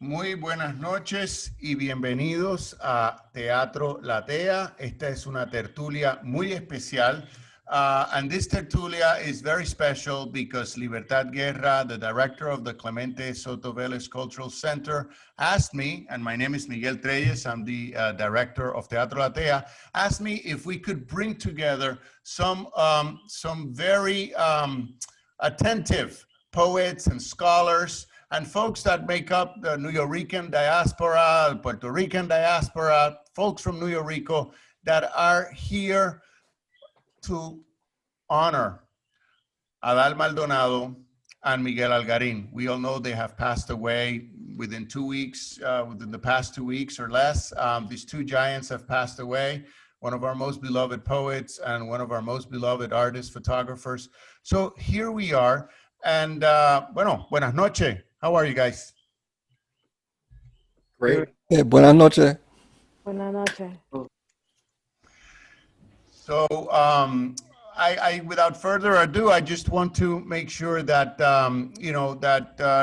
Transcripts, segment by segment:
Muy buenas noches y bienvenidos a Teatro Latea. Esta es una tertulia muy especial. And this tertulia is very special because Libertad Guerra, the director of the Clemente Soto Vélez Cultural Center, asked me, and my name is Miguel Treyes, I'm the director of Teatro Latea, asked me if we could bring together some very attentive poets and scholars and folks that make up the New Yorican diaspora, Puerto Rican diaspora, folks from New Rico that are here to honor Adal Maldonado and Miguel Algarin. We all know they have passed away within 2 weeks, within the past 2 weeks or less. These two giants have passed away, one of our most beloved poets and one of our most beloved artists, photographers. So here we are. And bueno, buenas noches. How are you guys? Great. Buenas noches. Buenas noches. So without further ado, I just want to make sure that,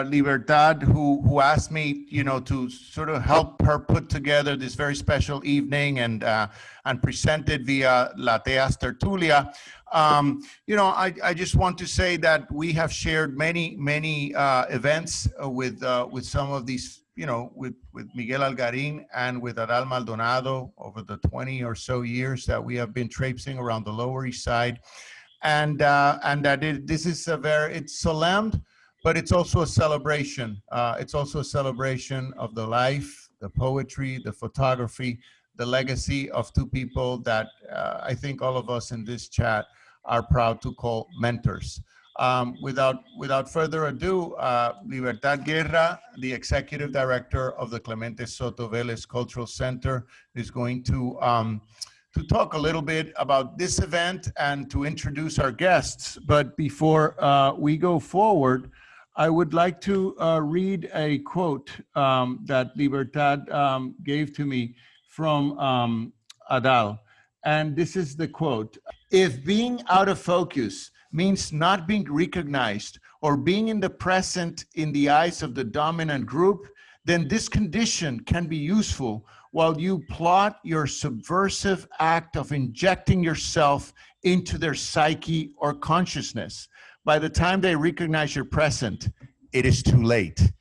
Libertad, who asked me, to sort of help her put together this very special evening and present it via Latea's Tertulia. I just want to say that we have shared many events with some of these, with Miguel Algarin and with Adal Maldonado over the 20 or so years that we have been traipsing around the Lower East Side, and that this is it's solemn, but it's also a celebration. It's also a celebration of the life, the poetry, the photography, the legacy of two people that I think all of us in this chat are proud to call mentors. Without further ado, Libertad Guerra, the executive director of the Clemente Soto Vélez Cultural Center, is going to talk a little bit about this event and to introduce our guests. But before we go forward, I would like to read a quote that Libertad gave to me from Adal. And this is the quote: "If being out of focus means not being recognized or being in the present in the eyes of the dominant group, then this condition can be useful while you plot your subversive act of injecting yourself into their psyche or consciousness. By the time they recognize your present, it is too late."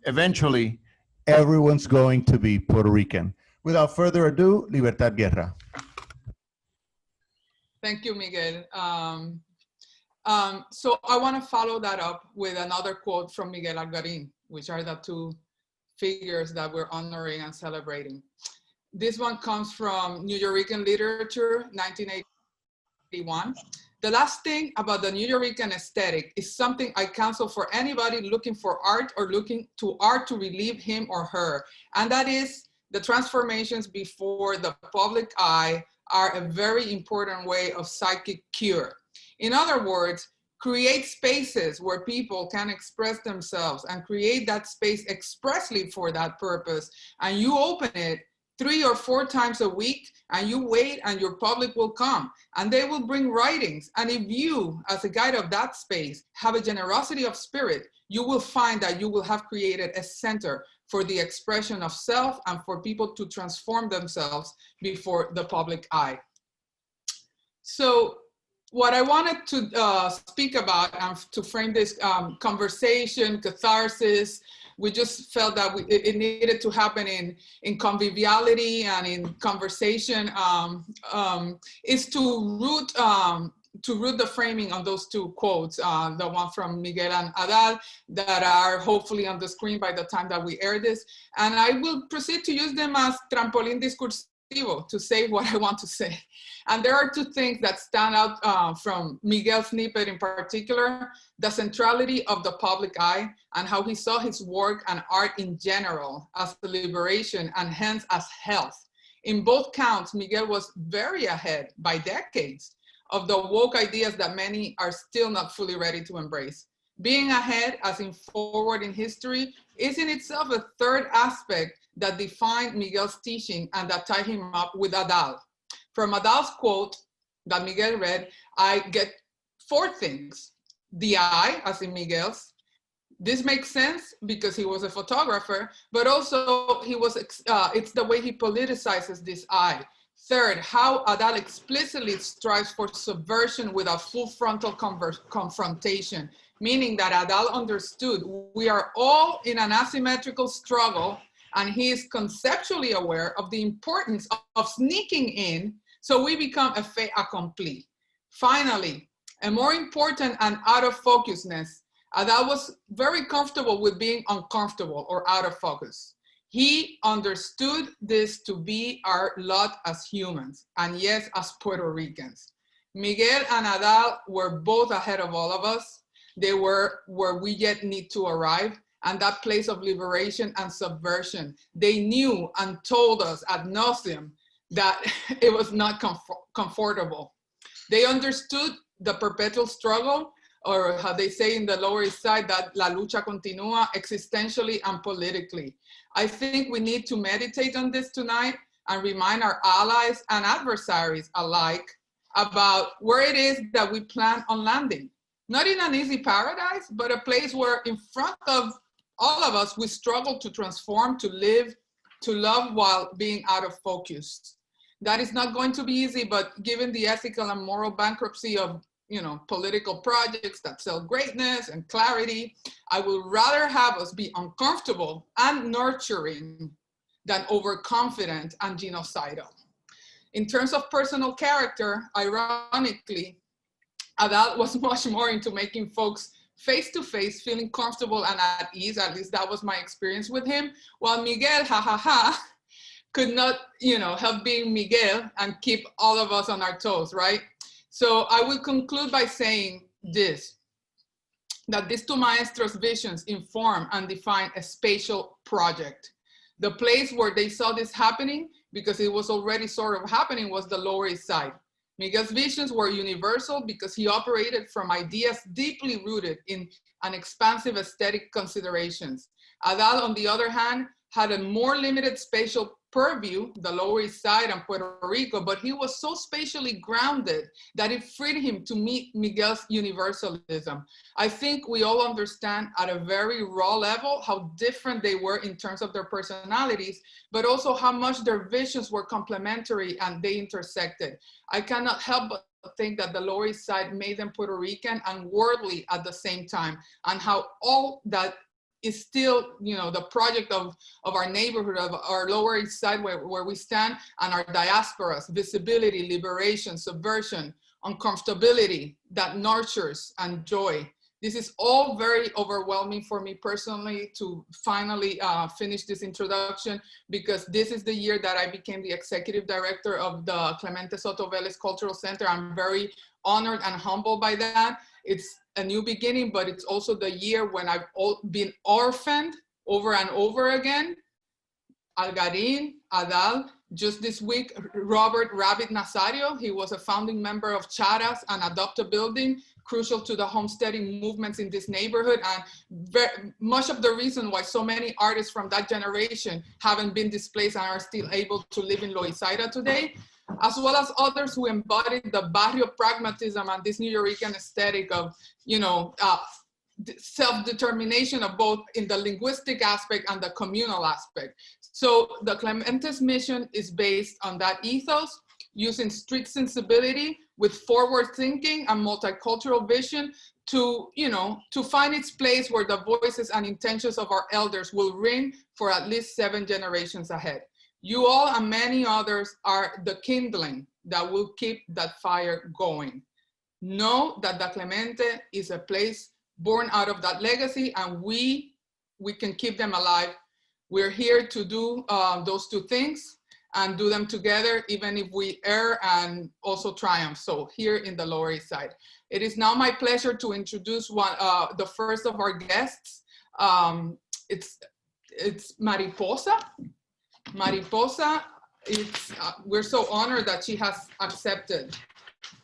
Eventually, everyone's going to be Puerto Rican. Without further ado, Libertad Guerra. Thank you, Miguel. So I want to follow that up with another quote from Miguel Algarin, which are the two figures that we're honoring and celebrating. This one comes from New Yorican Literature, 1981. "The last thing about the New Yorican aesthetic is something I counsel for anybody looking for art or looking to art to relieve him or her, and that is the transformations before the public eye are a very important way of psychic cure. In other words, create spaces where people can express themselves and create that space expressly for that purpose. And you open it 3 or 4 times a week and you wait and your public will come and they will bring writings. And if you, as a guide of that space, have a generosity of spirit, you will find that you will have created a center for the expression of self and for people to transform themselves before the public eye." So what I wanted to speak about and to frame this conversation, catharsis, we just felt that it needed to happen in conviviality and in conversation, is to root the framing on those two quotes, the one from Miguel and Adal, that are hopefully on the screen by the time that we air this. And I will proceed to use them as trampolín discursivo to say what I want to say. And there are two things that stand out from Miguel's snippet in particular: the centrality of the public eye and how he saw his work and art in general as liberation and hence as health. In both counts, Miguel was very ahead by decades of the woke ideas that many are still not fully ready to embrace. Being ahead, as in forward in history, is in itself a third aspect that defined Miguel's teaching and that tied him up with Adal. From Adal's quote that Miguel read, I get 4 things: the eye, as in Miguel's, This makes sense because he was a photographer, but also he was, it's the way he politicizes this eye. Third, how Adal explicitly strives for subversion without full frontal confrontation, meaning that Adal understood we are all in an asymmetrical struggle, and he is conceptually aware of the importance of sneaking in so we become a fait accompli. Finally, and more important and out of focusness, Adal was very comfortable with being uncomfortable or out of focus. He understood this to be our lot as humans, and yes, as Puerto Ricans. Miguel and Adal were both ahead of all of us. They were where we yet need to arrive, and that place of liberation and subversion. They knew and told us ad nauseum that it was not comfortable. They understood the perpetual struggle, or how they say in the Lower East Side, that la lucha continua existentially and politically. I think we need to meditate on this tonight and remind our allies and adversaries alike about where it is that we plan on landing. Not in an easy paradise, but a place where in front of all of us, we struggle to transform, to live, to love while being out of focus. That is not going to be easy, but given the ethical and moral bankruptcy of political projects that sell greatness and clarity, I would rather have us be uncomfortable and nurturing than overconfident and genocidal. In terms of personal character, ironically, Adal was much more into making folks face-to-face feeling comfortable and at ease. At least that was my experience with him. While Miguel, could not, help being Miguel and keep all of us on our toes, right? So I will conclude by saying this, that these two maestros' visions inform and define a spatial project. The place where they saw this happening, because it was already sort of happening, was the Lower East Side. Miguel's visions were universal because he operated from ideas deeply rooted in an expansive aesthetic considerations. Adal, on the other hand, had a more limited spatial purview, the Lower East Side and Puerto Rico, but he was so spatially grounded that it freed him to meet Miguel's universalism. I think we all understand at a very raw level how different they were in terms of their personalities, but also how much their visions were complementary and they intersected. I cannot help but think that the Lower East Side made them Puerto Rican and worldly at the same time, and how all that is still, the project of our neighborhood, of our Lower East Side where we stand, and our diasporas, visibility, liberation, subversion, uncomfortability that nurtures and joy. This is all very overwhelming for me personally to finally finish this introduction, because this is the year that I became the executive director of the Clemente Soto Vélez Cultural Center. I'm very honored and humbled by that. It's a new beginning, but it's also the year when I've been orphaned over and over again. Algarin, Adal, just this week, Robert Rabbit Nazario, he was a founding member of Charas, an adopted building, crucial to the homesteading movements in this neighborhood, and much of the reason why so many artists from that generation haven't been displaced and are still able to live in Loisaida today, as well as others who embodied the barrio pragmatism and this New Yorican aesthetic of, self-determination of both in the linguistic aspect and the communal aspect. So the Clementes mission is based on that ethos, using street sensibility with forward thinking and multicultural vision to, to find its place where the voices and intentions of our elders will ring for at least 7 generations ahead. You all and many others are the kindling that will keep that fire going. Know that the Clemente is a place born out of that legacy, and we can keep them alive. We're here to do those 2 things and do them together, even if we err and also triumph. So here in the Lower East Side. It is now my pleasure to introduce the first of our guests. It's Mariposa. Mariposa, we're so honored that she has accepted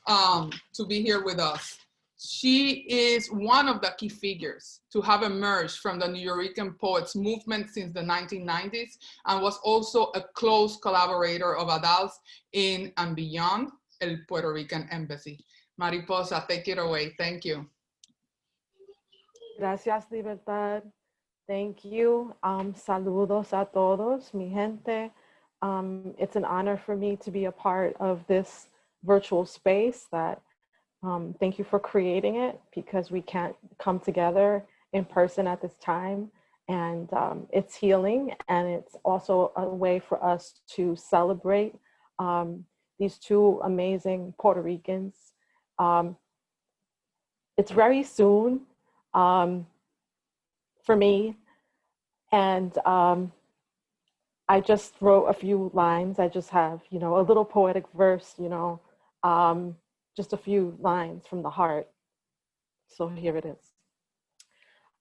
to be here with us. She is one of the key figures to have emerged from the New Yorican poets movement since the 1990s, and was also a close collaborator of Adal's in and beyond El Puerto Rican Embassy. Mariposa, take it away. Thank you. Gracias, Libertad. Thank you. Saludos a todos, mi gente. It's an honor for me to be a part of this virtual space that thank you for creating it because we can't come together in person at this time. And it's healing, and it's also a way for us to celebrate these two amazing Puerto Ricans. Um, it's very soon for me, and I just wrote a few lines. I just have, a little poetic verse, just a few lines from the heart. So here it is.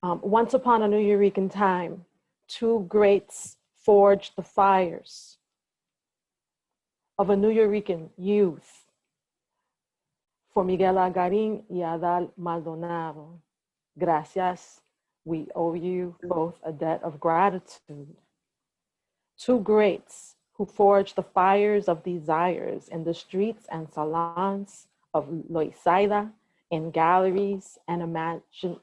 Once upon a New Eurekan time, two greats forged the fires of a New Eurekan youth for Miguel Agarin y Adal Maldonado. Gracias. We owe you both a debt of gratitude. Two greats who forged the fires of desires in the streets and salons of Loisaida, in galleries and imaginative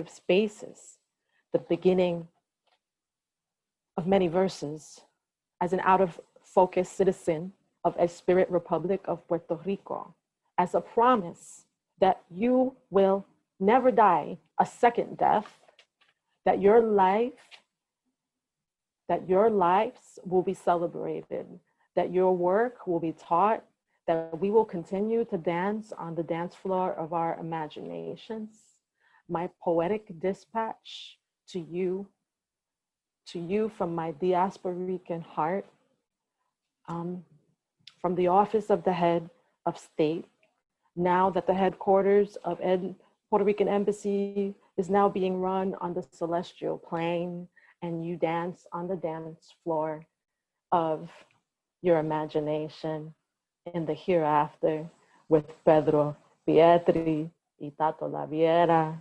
spaces, the beginning of many verses, as an out-of-focus citizen of a spirit republic of Puerto Rico, as a promise that you will never die a second death, that your lives will be celebrated, that your work will be taught, that we will continue to dance on the dance floor of our imaginations. My poetic dispatch to you from my diasporican heart, from the office of the head of state, now that the headquarters of Puerto Rican Embassy is now being run on the celestial plane, and you dance on the dance floor of your imagination in the hereafter with Pedro Pietri, Itato Laviera,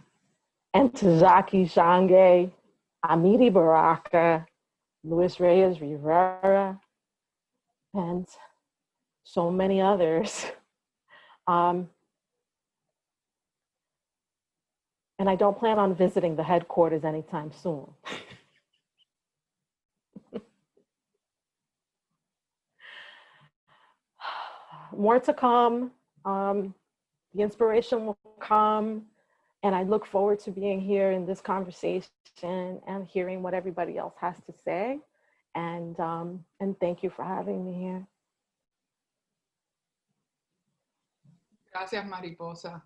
and Tazaki Shange, Amiri Baraka, Luis Reyes Rivera, and so many others. And I don't plan on visiting the headquarters anytime soon. More to come. The inspiration will come. And I look forward to being here in this conversation and hearing what everybody else has to say. And thank you for having me here. Gracias, Mariposa.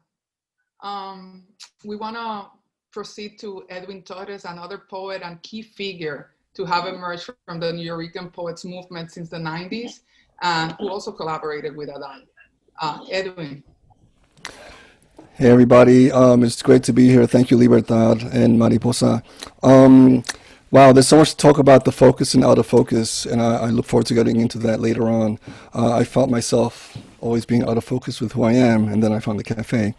We want to proceed to Edwin Torres, another poet and key figure to have emerged from the New Eurekan poets movement since the 90s, and who also collaborated with Adal. Edwin. Hey everybody, it's great to be here. Thank you, Libertad and Mariposa. Wow, there's so much to talk about the focus and out of focus, and I look forward to getting into that later on. I felt myself always being out of focus with who I am, and then I found the cafe.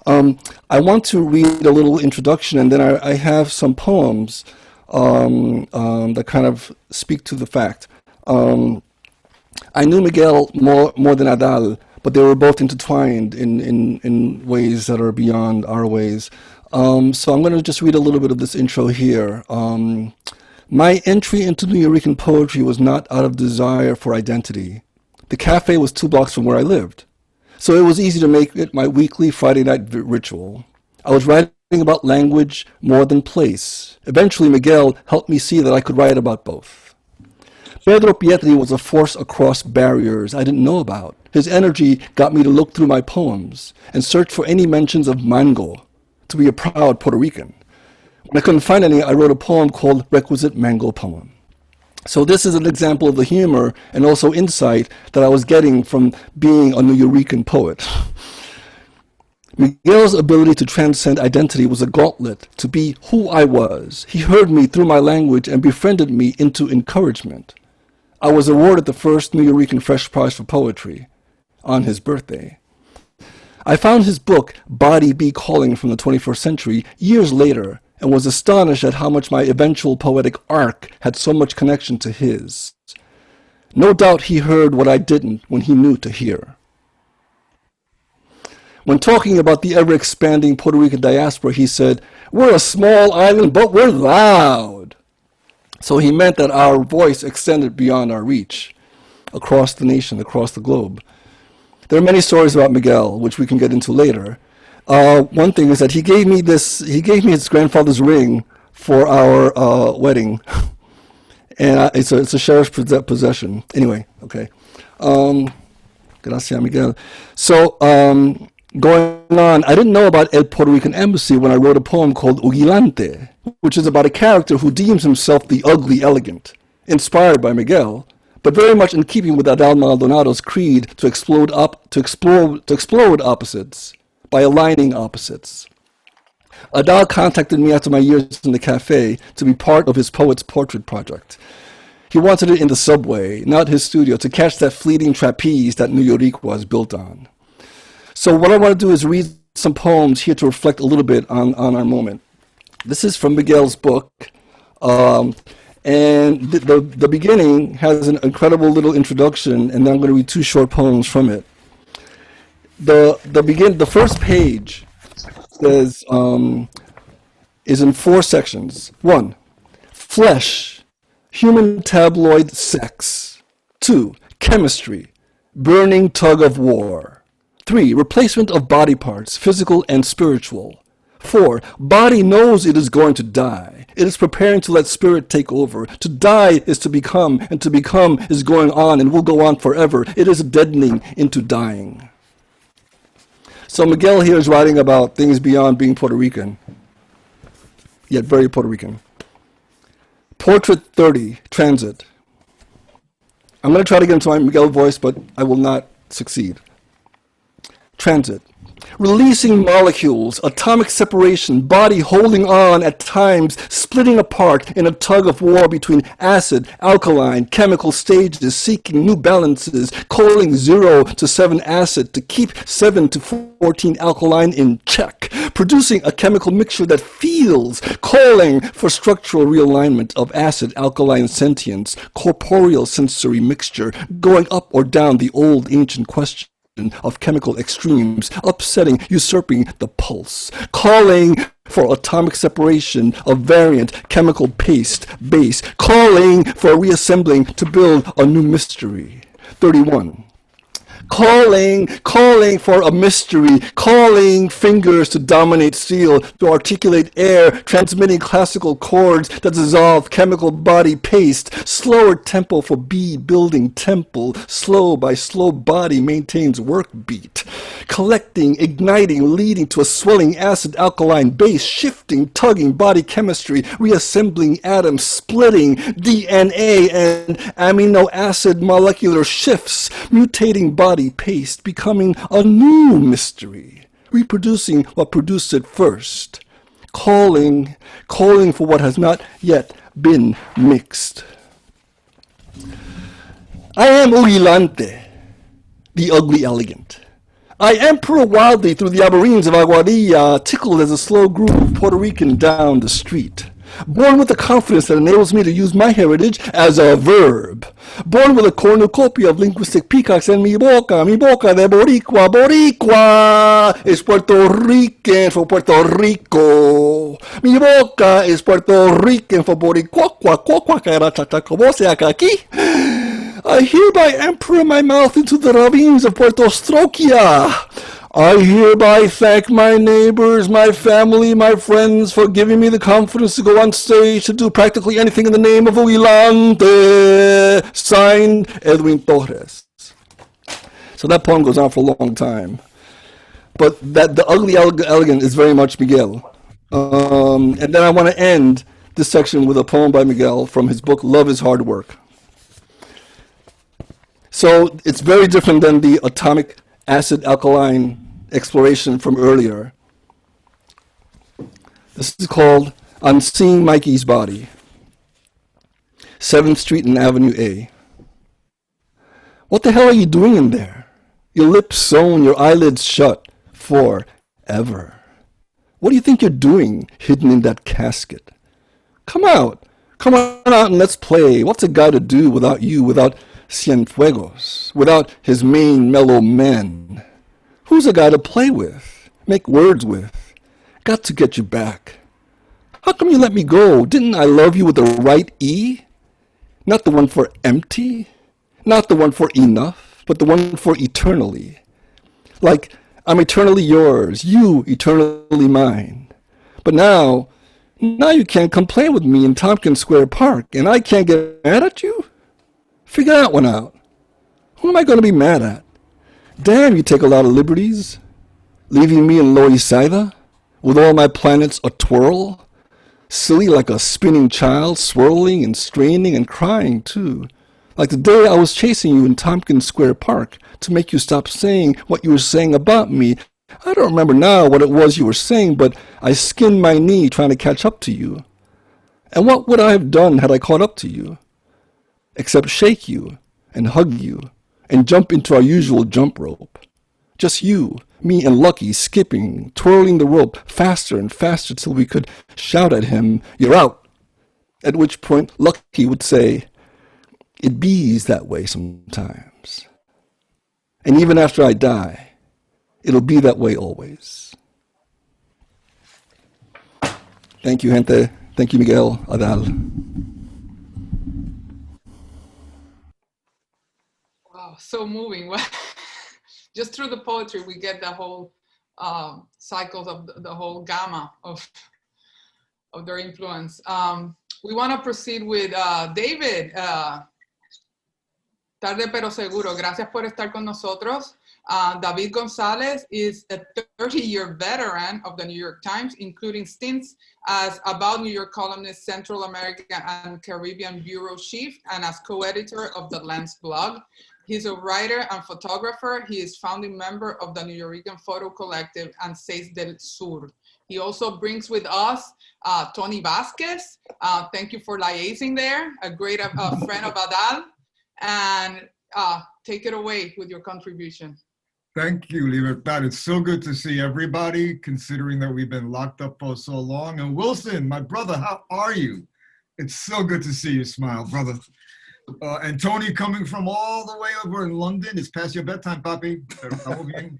I want to read a little introduction, and then I have some poems that kind of speak to the fact. I knew Miguel more than Adal, but they were both intertwined in ways that are beyond our ways. So I'm going to just read a little bit of this intro here. My entry into New Eurekan poetry was not out of desire for identity. The cafe was 2 blocks from where I lived, so it was easy to make it my weekly Friday night ritual. I was writing about language more than place. Eventually, Miguel helped me see that I could write about both. Pedro Pietri was a force across barriers I didn't know about. His energy got me to look through my poems and search for any mentions of mango, to be a proud Puerto Rican. When I couldn't find any, I wrote a poem called Requisite Mango Poem. So this is an example of the humor and also insight that I was getting from being a New Eurekan poet. Miguel's ability to transcend identity was a gauntlet to be who I was. He heard me through my language and befriended me into encouragement. I was awarded the first New Eurekan Fresh Prize for Poetry on his birthday. I found his book, Body Be Calling from the 21st Century, years later, and was astonished at how much my eventual poetic arc had so much connection to his. No doubt he heard what I didn't when he knew to hear. When talking about the ever-expanding Puerto Rican diaspora, he said, "We're a small island, but we're loud." So he meant that our voice extended beyond our reach, across the nation, across the globe. There are many stories about Miguel, which we can get into later. One thing is that he gave me his grandfather's ring for our wedding, and it's a cherished possession. Anyway, okay. Gracias, Miguel. So, going on, I didn't know about El Puerto Rican Embassy when I wrote a poem called Ugilante, which is about a character who deems himself the ugly elegant, inspired by Miguel, but very much in keeping with Adal Maldonado's creed to explode opposites by aligning opposites. Adal contacted me after my years in the cafe to be part of his poet's portrait project. He wanted it in the subway, not his studio, to catch that fleeting trapeze that New York was built on. So what I want to do is read some poems here to reflect a little bit on our moment. This is from Miguel's book, and the beginning has an incredible little introduction, and then I'm going to read two short poems from it. The first page says, is in 4 sections. 1, flesh. Human tabloid sex. 2, chemistry, burning tug of war. 3, replacement of body parts, physical and spiritual. 4, body knows it is going to die. It is preparing to let spirit take over. To die is to become, and to become is going on and will go on forever. It is a deadening into dying. So Miguel here is writing about things beyond being Puerto Rican, yet very Puerto Rican. Portrait 30, Transit. I'm going to try to get into my Miguel voice, but I will not succeed. Transit. Releasing molecules, atomic separation, body holding on at times, splitting apart in a tug of war between acid, alkaline, chemical stages, seeking new balances, calling 0 to 7 acid to keep 7 to 14 alkaline in check, producing a chemical mixture that feels, calling for structural realignment of acid, alkaline sentience, corporeal sensory mixture, going up or down the old ancient question of chemical extremes, upsetting, usurping the pulse, calling for atomic separation of variant chemical paste base, calling for reassembling to build a new mystery. 31. Calling for a mystery, calling fingers to dominate steel, to articulate air, transmitting classical chords that dissolve chemical body paste, slower tempo for bead building temple, slow by slow body maintains work beat, collecting, igniting, leading to a swelling acid alkaline base, shifting, tugging body chemistry, reassembling atoms, splitting DNA and amino acid molecular shifts, mutating body paste, becoming a new mystery, reproducing what produced it first, calling for what has not yet been mixed. I am Ugilante, the ugly elegant. I emperor wildly through the Aborines of Aguadilla, tickled as a slow groove Puerto Rican down the street. Born with a confidence that enables me to use my heritage as a verb. Born with a cornucopia of linguistic peacocks in mi boca de boricua. Boricua is Puerto Rican for Puerto Rico. Mi boca is Puerto Rican for boricua, I hereby emperor my mouth into the ravines of Puerto Strokia. I hereby thank my neighbors, my family, my friends for giving me the confidence to go on stage to do practically anything in the name of Ugilante. Signed, Edwin Torres. So that poem goes on for a long time. But the ugly elegant is very much Miguel. And then I want to end this section with a poem by Miguel from his book, Love is Hard Work. So it's very different than the atomic acid alkaline exploration from earlier. This is called I'm Seeing Mikey's Body. 7th Street and Avenue A. What the hell are you doing in there? Your lips sewn, your eyelids shut forever. What do you think you're doing hidden in that casket? Come out. Come on out and let's play. What's a guy to do without you, without Cienfuegos, without his main mellow men? Who's a guy to play with, make words with? Got to get you back. How come you let me go? Didn't I love you with the right E? Not the one for empty, not the one for enough, but the one for eternally. Like, I'm eternally yours, you eternally mine. But now you can't come play with me in Tompkins Square Park, and I can't get mad at you? Figure that one out. Who am I going to be mad at? Damn, you take a lot of liberties. Leaving me in Loisaida, with all my planets a-twirl, silly like a spinning child, swirling and straining and crying, too. Like the day I was chasing you in Tompkins Square Park to make you stop saying what you were saying about me. I don't remember now what it was you were saying, but I skinned my knee trying to catch up to you. And what would I have done had I caught up to you? Except shake you and hug you and jump into our usual jump rope. Just you, me and Lucky skipping, twirling the rope faster and faster till we could shout at him, "You're out!" At which point Lucky would say, "It bees that way sometimes. And even after I die, it'll be that way always." Thank you, gente. Thank you, Miguel Adal. Wow, so moving. Just through the poetry, we get the whole cycles of the whole gamma of their influence. We want to proceed with David. Tarde pero seguro. Gracias por estar con nosotros. David Gonzalez is a 30-year veteran of the New York Times, including stints as About New York columnist, Central America and Caribbean bureau chief, and as co-editor of the Lens blog. He's a writer and photographer. He is founding member of the New Yorican Photo Collective and Seis del Sur. He also brings with us Tony Vasquez. Thank you for liaising there, a great friend of Adal. And take it away with your contribution. Thank you, Libertad. It's so good to see everybody, considering that we've been locked up for so long. And Wilson, my brother, how are you? It's so good to see you smile, brother. And Tony, coming from all the way over in London, it's past your bedtime, papi. ¿Estamos bien?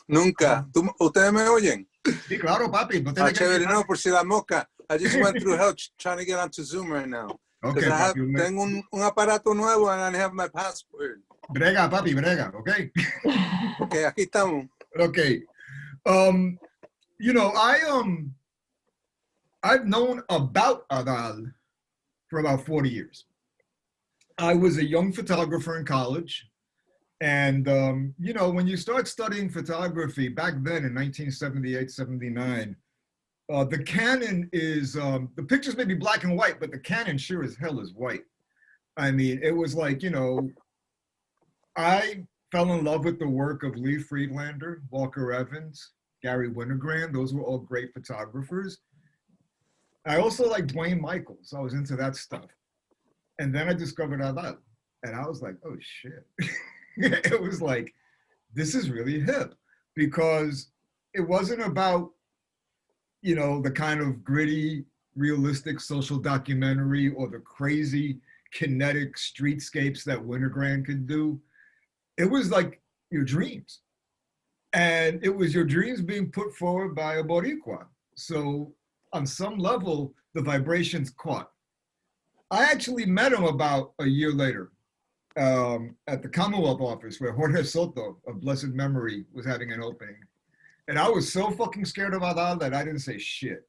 Nunca. ¿Ustedes me oyen? Sí, claro, papi. No Chévere, no, por si la mosca. I just went through hell trying to get onto Zoom right now. Okay, papi. Tengo un aparato nuevo and I have my password. Brega, papi, brega, okay? Okay, aquí estamos. Okay. You know, I've known about Adal for about 40 years. I was a young photographer in college. And, you know, when you start studying photography back then in 1978, 79, the Canon is, the pictures may be black and white, but the Canon sure as hell is white. I mean, it was like, you know, I fell in love with the work of Lee Friedlander, Walker Evans, Gary Winogrand. Those were all great photographers. I also like Dwayne Michaels. I was into that stuff. And then I discovered Adal. And I was like, oh shit. It was like, this is really hip. Because it wasn't about, you know, the kind of gritty, realistic social documentary or the crazy kinetic streetscapes that Winogrand could do. It was like your dreams. And it was your dreams being put forward by a Boricua. So on some level, the vibrations caught. I actually met him about a year later at the Commonwealth office where Jorge Soto of blessed memory was having an opening. And I was so fucking scared of Adal that I didn't say shit.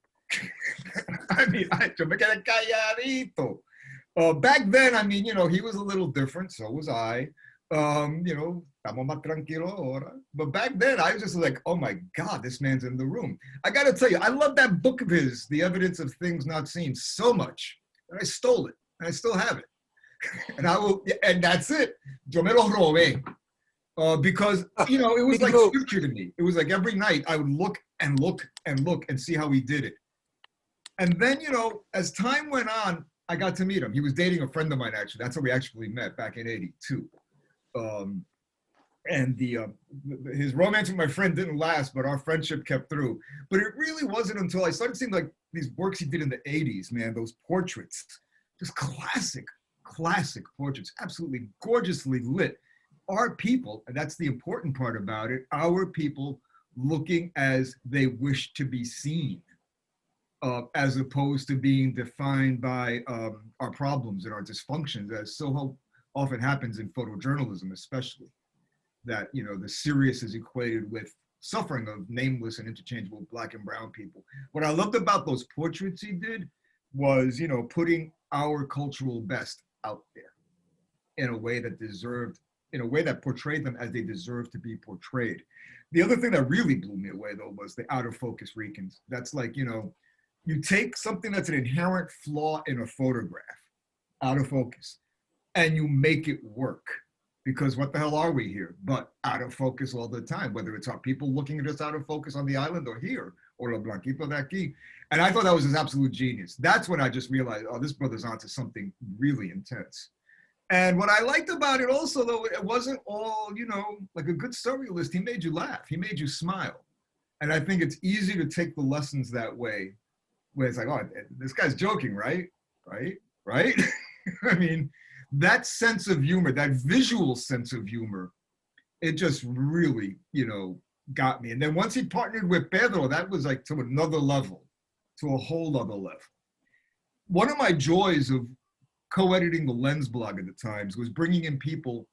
I mean, yo me quedé calladito. Back then, I mean, you know, he was a little different, so was I. You know, estamos más tranquilo ahora. But back then, I was just like, oh my God, this man's in the room. I gotta tell you, I love that book of his, The Evidence of Things Not Seen, so much. And I stole it, and I still have it. And I will, and that's it. Yo me lo robé. Because, you know, it was like scripture to me. It was like every night I would look and look and look and see how he did it. And then, you know, as time went on, I got to meet him. He was dating a friend of mine, actually. That's how we actually met back in '82. And his romance with my friend didn't last, but our friendship kept through. But it really wasn't until I started seeing like these works he did in the '80s, man, those portraits, just classic portraits, absolutely gorgeously lit. our people, and that's the important part about it, our people looking as they wish to be seen, as opposed to being defined by our problems and our dysfunctions, as so often happens in photojournalism, especially, that, you know, the serious is equated with suffering of nameless and interchangeable Black and brown people. What I loved about those portraits he did was, you know, putting our cultural best out there in a way that deserved, in a way that portrayed them as they deserve to be portrayed. The other thing that really blew me away, though, was the out of focus Ricans. That's like, you know, you take something that's an inherent flaw in a photograph, out of focus, and you make it work. Because what the hell are we here but out of focus all the time, whether it's our people looking at us out of focus on the island or here, or La Blanquito de aquí. And I thought that was his absolute genius. That's when I just realized, oh, this brother's onto something really intense. And what I liked about it also, though, it wasn't all, you know, like a good surrealist. He made you laugh. He made you smile. And I think it's easy to take the lessons that way, where it's like, oh, this guy's joking, right? Right? I mean, that sense of humor, that visual sense of humor, it just really, you know, got me. And then once he partnered with Pedro, that was like to another level, to a whole other level. One of my joys of co-editing the Lens blog at the Times was bringing in people,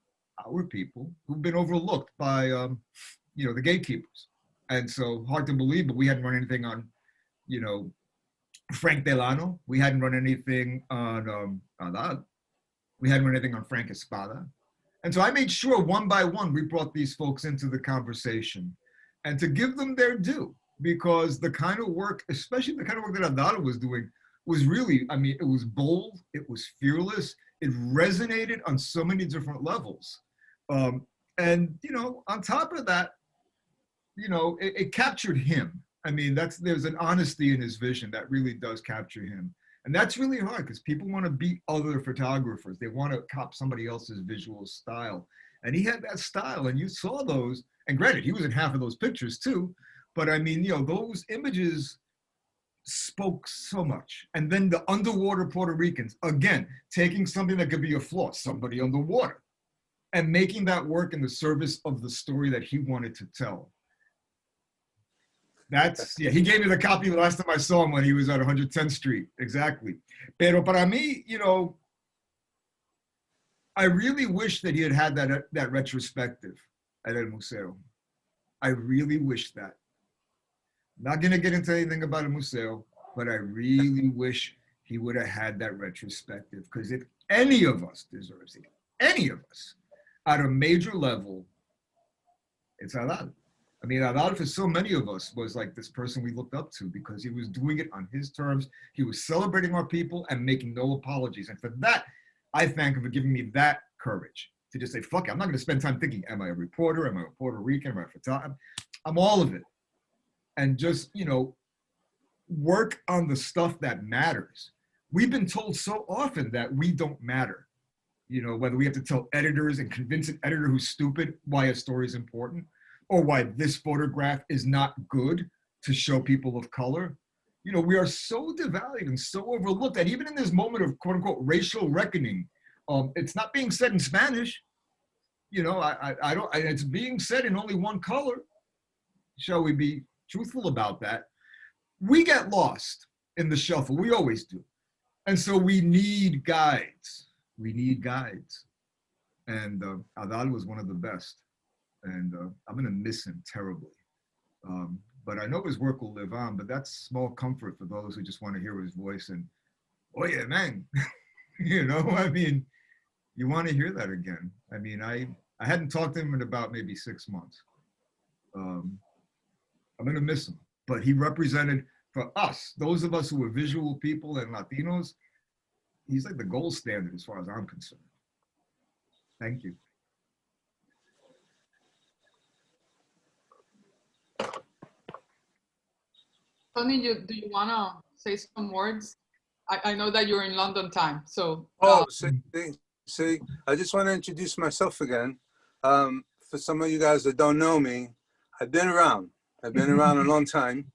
our people, who've been overlooked by, you know, the gatekeepers. And so, hard to believe, but we hadn't run anything on, you know, Frank Delano. We hadn't run anything on Haddad. We hadn't run anything on Frank Espada. And so I made sure one by one, we brought these folks into the conversation and to give them their due, because the kind of work, especially the kind of work that Haddad was doing, was really, I mean, it was bold, it was fearless, it resonated on so many different levels. And, you know, on top of that, you know, it captured him. I mean, there's an honesty in his vision that really does capture him. And that's really hard because people want to beat other photographers. They want to cop somebody else's visual style. And he had that style, and you saw those. And granted, he was in half of those pictures too. But I mean, you know, those images spoke so much. And then the underwater Puerto Ricans, again, taking something that could be a flaw, somebody underwater, and making that work in the service of the story that he wanted to tell. That's, yeah, he gave me the copy the last time I saw him when he was at 110th Street, exactly. Pero para mí, you know, I really wish that he had had that retrospective at El Museo. I really wish that. Not gonna get into anything about El Museo, but I really wish he would have had that retrospective, because if any of us deserves it, any of us, at a major level, it's Haddad. I mean, Haddad, for so many of us, was like this person we looked up to because he was doing it on his terms. He was celebrating our people and making no apologies. And for that, I thank him for giving me that courage to just say, fuck it, I'm not going to spend time thinking, am I a reporter? Am I a Puerto Rican? Am I a photographer? I'm all of it. And just, you know, work on the stuff that matters. We've been told so often that we don't matter. You know, whether we have to tell editors and convince an editor who's stupid why a story is important, or why this photograph is not good to show people of color. You know, we are so devalued and so overlooked that even in this moment of quote unquote racial reckoning, it's not being said in Spanish. You know, I don't, it's being said in only one color. Shall we be truthful about that? We get lost in the shuffle, we always do. And so we need guides. We need guides. And Haddad was one of the best. And I'm gonna miss him terribly. But I know his work will live on, but that's small comfort for those who just want to hear his voice and, oh yeah, man, you know, I mean, you want to hear that again. I mean, I hadn't talked to him in about maybe 6 months. I'm gonna miss him, but he represented for us, those of us who are visual people and Latinos, he's like the gold standard as far as I'm concerned. Thank you. Tony, do you want to say some words? I know that you're in London time, so. Oh, see, I just want to introduce myself again. For some of you guys that don't know me, I've been around. I've been around a long time.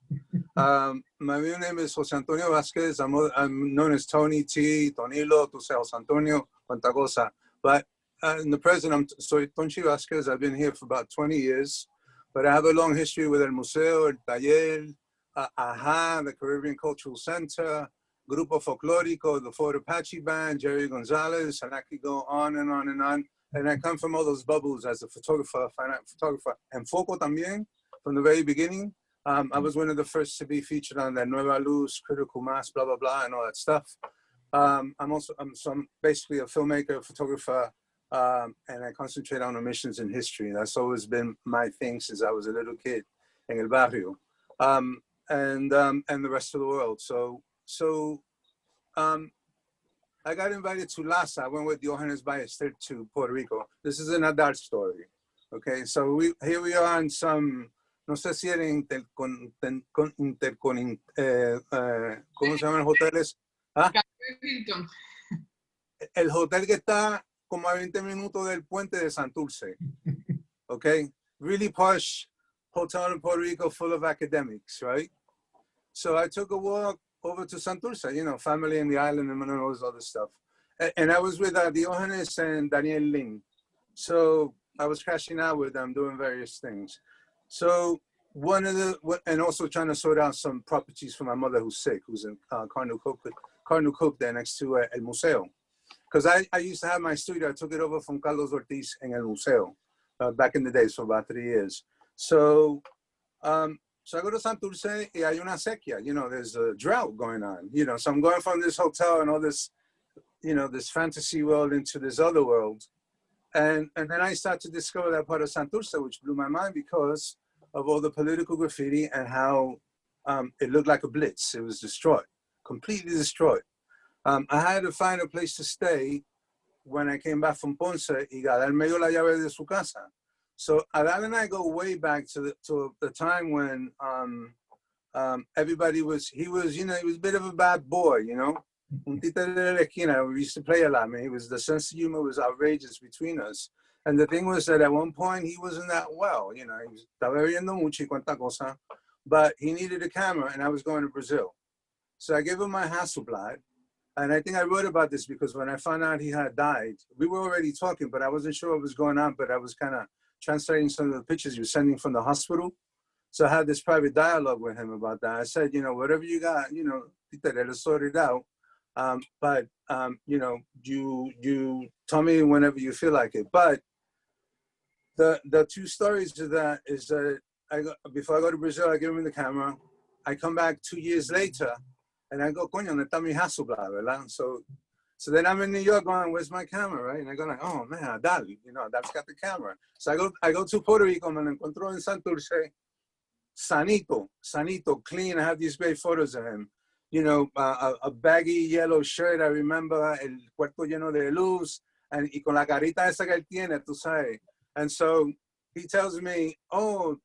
My real name is Jose Antonio Vasquez. I'm known as Tony T, Tonilo, tu say Jose Antonio, cuanta cosa. But and the president, soy Tonchi Vasquez. I've been here for about 20 years, but I have a long history with El Museo, El Taller, AHA, the Caribbean Cultural Center, Grupo Folklorico, the Fort Apache Band, Jerry Gonzalez, and I could go on and on and on. And I come from all those bubbles as a photographer, fine art photographer, and foco también, from the very beginning. I was one of the first to be featured on that Nueva Luz, Critical Mass, blah, blah, blah, and all that stuff. I'm basically a filmmaker, photographer, and I concentrate on omissions in history. That's always been my thing since I was a little kid in El Barrio, and the rest of the world. So I got invited to Lhasa. I went with Johannes Ballester to Puerto Rico. This is an adult story, okay? So here we are in some, no sé si era ¿cómo se llaman los hoteles? ¿Ah? El hotel que está como a 20 minutos del puente de Santurce, okay? Really posh hotel in Puerto Rico full of academics, right? So I took a walk over to Santurce, you know, family in the island and all this other stuff. And I was with Diogenes and Daniel Ling. So I was crashing out with them, doing various things. So and also trying to sort out some properties for my mother who's sick, who's in Cardinal Cook there next to El Museo. Because I used to have my studio, I took it over from Carlos Ortiz in El Museo back in the days for about 3 years. So I go to Santurce y hay una sequía, you know, there's a drought going on, you know, so I'm going from this hotel and all this, you know, this fantasy world into this other world. And then I start to discover that part of Santurce, which blew my mind because of all the political graffiti and how it looked like a blitz. It was destroyed, completely destroyed. I had to find a place to stay when I came back from Ponce y Adal me dio la llave de su casa. So Adal and I go way back to the time when everybody he was a bit of a bad boy, you know. Un títere de la esquina. We used to play a lot, man. The sense of humor was outrageous between us. And the thing was that at one point he wasn't that well, you know. He estaba bebiendo mucho y cuanta cosa, but he needed a camera, and I was going to Brazil. So I gave him my Hasselblad. And I think I wrote about this because when I found out he had died, we were already talking, but I wasn't sure what was going on, but I was kind of translating some of the pictures you were sending from the hospital. So I had this private dialogue with him about that. I said, you know, whatever you got, you know, let's sort it out. But, you know, you tell me whenever you feel like it. But the two stories to that is that before I go to Brazil, I give him the camera. I come back 2 years later, and I go, coño, ¿dónde está mi Hasselblad, verdad? So then I'm in New York going, where's my camera, right? And I go like, oh man, Adal, you know, Adal's got the camera. So I go to Puerto Rico, me lo encuentro en Santurce, sanito, clean. I have these great photos of him. You know, a baggy yellow shirt, I remember, el cuerpo lleno de luz, y con la carita esa que él tiene, tú sabes. And so he tells me, oh,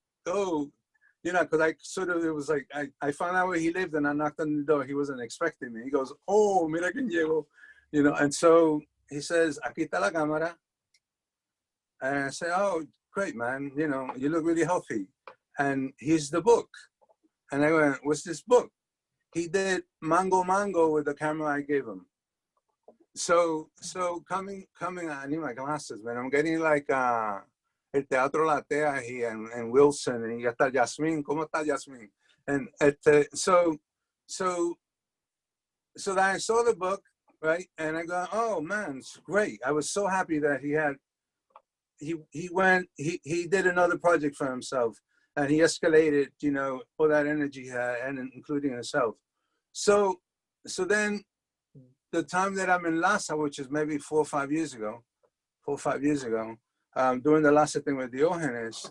you know, because it was like, I found out where he lived and I knocked on the door. He wasn't expecting me. He goes, oh, mira quién llegó. You know, and so he says, aquí está la cámara. And I say, oh, great, man. You know, you look really healthy. And here's the book. And I went, what's this book? He did Mango with the camera I gave him. So coming, I need my glasses, man. I'm getting like El Teatro Latea here and Wilson, and ya está Yasmin. ¿Cómo está Yasmin? And so that I saw the book, right? And I go, oh man, it's great. I was so happy that he did another project for himself, and he escalated, you know, all that energy he had, and including himself. So then the time that I'm in Lhasa, which is maybe 4 or 5 years ago, doing the Lhasa thing with Diogenes,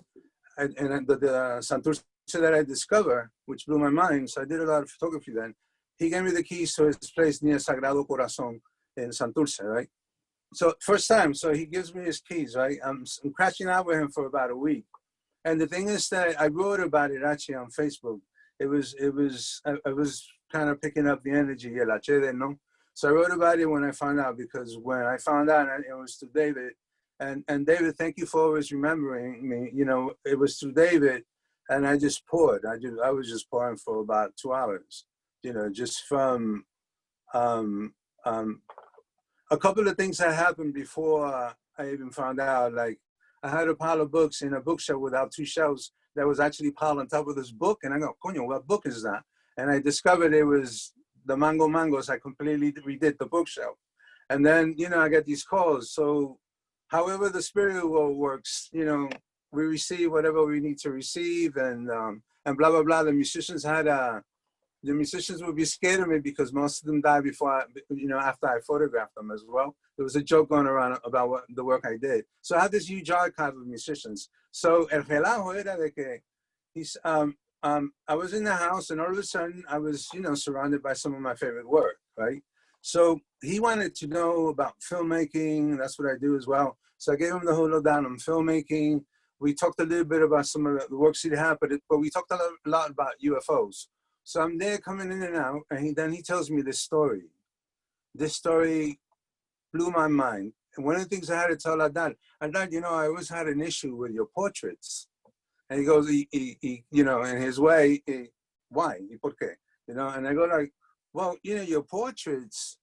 and the Santurce that I discovered, which blew my mind, so I did a lot of photography then. He gave me the keys to his place near Sagrado Corazon in Santurce, right? So first time, so he gives me his keys, right? I'm crashing out with him for about a week. And the thing is that I wrote about it actually on Facebook. I was kind of picking up the energy, so I wrote about it when I found out, because when I found out, it was to David. And David, thank you for always remembering me. You know, it was through David, and I just poured. I was just pouring for about 2 hours. You know, just from a couple of things that happened before I even found out, like, I had a pile of books in a bookshelf without 2 shelves that was actually piled on top of this book. And I go, coño, what book is that? And I discovered it was the Mangos. I completely redid the bookshelf. And then, you know, I get these calls. So however the spirit world works, you know, we receive whatever we need to receive, and blah, blah, blah. The musicians would be scared of me because most of them died before, after I photographed them as well. There was a joke going around about the work I did. So I have this huge archive of musicians. So el relajo era de que I was in the house, and all of a sudden I was, surrounded by some of my favorite work, right? So he wanted to know about filmmaking. That's what I do as well. So I gave him the whole lowdown on filmmaking. We talked a little bit about some of the works he'd had, but we talked a lot about UFOs. So I'm there coming in and out, and then he tells me this story. This story blew my mind. And one of the things I had to tell Adal, I always had an issue with your portraits. And he goes, in his way, why? ¿Y por qué? And I go like, well, your portraits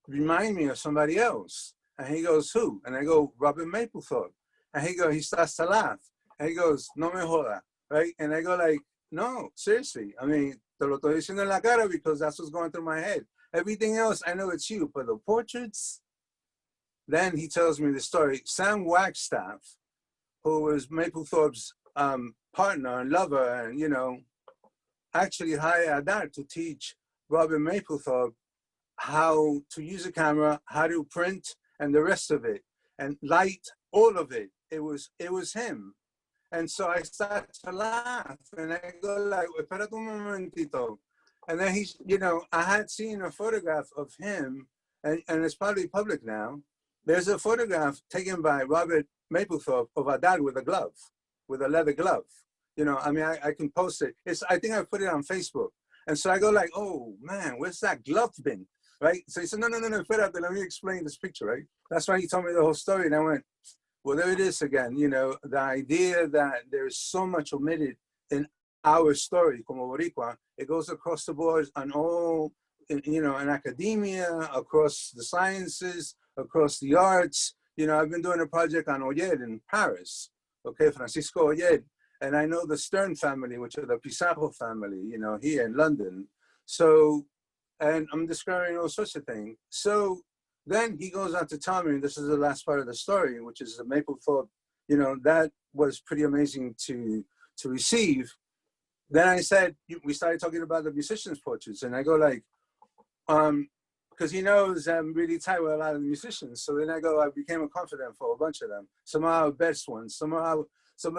remind me of somebody else. And he goes, who? And I go, Robert Mapplethorpe. And he starts to laugh. And he goes, no me joda, right? And I go like, no, seriously. I mean, te lo estoy diciendo en la cara because that's what's going through my head. Everything else, I know it's you, but the portraits. Then he tells me the story. Sam Wagstaff, who was Mapplethorpe's partner and lover, and, actually hired Adar to teach Robert Mapplethorpe how to use a camera, how to print, and the rest of it, and light, all of it. It was him. And so I start to laugh, and I go like, espérate un momentito. And then he's, I had seen a photograph of him, and it's probably public now. There's a photograph taken by Robert Mapplethorpe of Adar with a leather glove. I can post it. I think I put it on Facebook. And so I go like, oh man, where's that glove been? Right? So he said, no, espérate, let me explain this picture, right? That's why he told me the whole story. And I went, well, there it is again, the idea that there's so much omitted in our story, como Boricua. It goes across the board on all, in academia, across the sciences, across the arts. I've been doing a project on Oyed in Paris, okay, Francisco Oyed. And I know the Stern family, which are the Pizarro family, here in London. So, and I'm discovering all sorts of things. So then he goes on to tell me, and this is the last part of the story, which is the Mapplethorpe, that was pretty amazing to receive. Then I said, we started talking about the musicians' portraits, and I go like, because he knows I'm really tight with a lot of the musicians. So then I became a confidant for a bunch of them. Some of our best ones, some of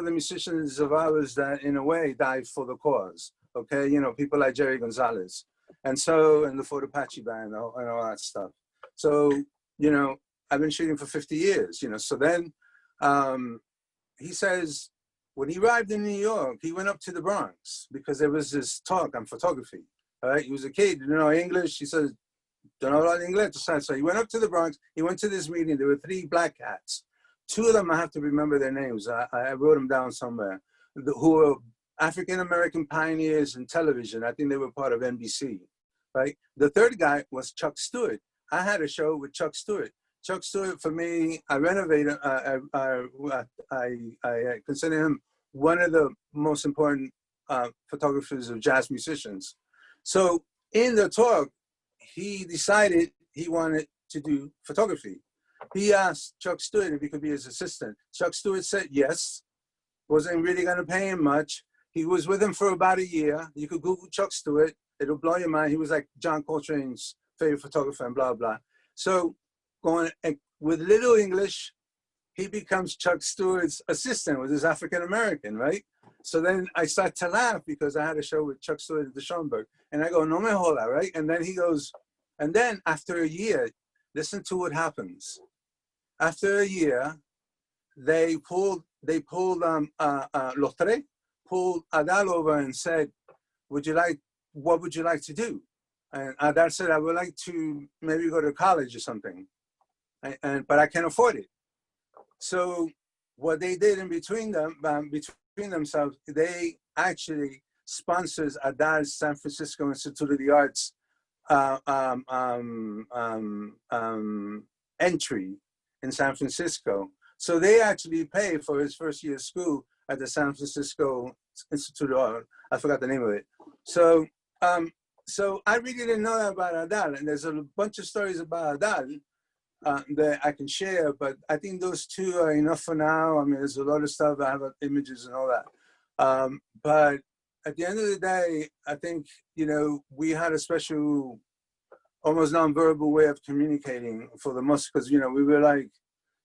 the musicians of ours that in a way died for the cause. Okay, people like Jerry Gonzalez. And the Fort Apache band and all that stuff. So, I've been shooting for 50 years, So then he says, when he arrived in New York, he went up to the Bronx because there was this talk on photography. All right, he was a kid, didn't know English. He says, don't know about English. So he went up to the Bronx. He went to this meeting. There were 3 black cats. 2 of them, I have to remember their names. I wrote them down somewhere, who were African-American pioneers in television. I think they were part of NBC, right? The 3rd guy was Chuck Stewart. I had a show with Chuck Stewart. Chuck Stewart, for me, I renovated, I consider him one of the most important photographers of jazz musicians. So in the talk, he decided he wanted to do photography. He asked Chuck Stewart if he could be his assistant. Chuck Stewart said yes, wasn't really gonna pay him much. He was with him for about a year. You could Google Chuck Stewart, it'll blow your mind. He was like John Coltrane's favorite photographer and blah, blah. So going with little English, he becomes Chuck Stewart's assistant with his African-American, right? So then I start to laugh because I had a show with Chuck Stewart at the Schoenberg. And I go, no me joda, right? And then he goes, and then after a year, listen to what happens. After a year, they pulled Los Tres, pulled Adal over and said, what would you like to do? And Adal said, I would like to maybe go to college or something, but I can't afford it. So what they did in between themselves, they actually sponsors Adal's San Francisco Institute of the Arts entry in San Francisco. So they actually pay for his first year of school at the San Francisco Institute of, I forgot the name of it. So, so I really didn't know that about Adal, and there's a bunch of stories about Adal that I can share, but I think those two are enough for now. I mean, there's a lot of stuff, I have images and all that. But at the end of the day, I think, you know, we had a special, almost non-verbal way of communicating for the most, because, you know, we were like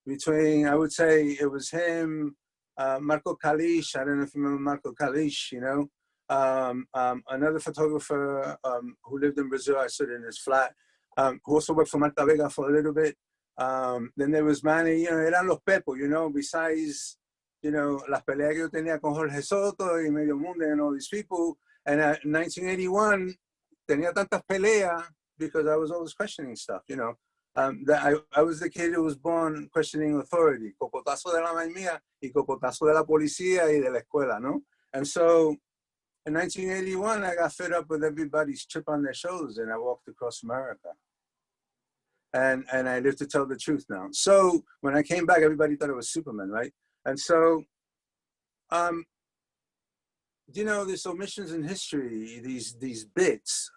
between, I would say it was him, Marco Kalish, I don't know if you remember Marco Kalish, you know, another photographer who lived in Brazil, I stood in his flat, who also worked for Marta Vega for a little bit. Then there was Manny, you know, eran los pepos, you know, besides, you know, las peleas que yo tenía con Jorge Soto y Medio Mundo and all these people. And in 1981, tenía tantas peleas because I was always questioning stuff, you know. That I was the kid who was born questioning authority, cocotazo de la mamá mía y cocotazo de la policía y de la escuela, no? And so in 1981, I got fed up with everybody's chip on their shoulders and I walked across America. And I live to tell the truth now. So when I came back, everybody thought it was Superman, right? And so, you know, these omissions in history, these bits,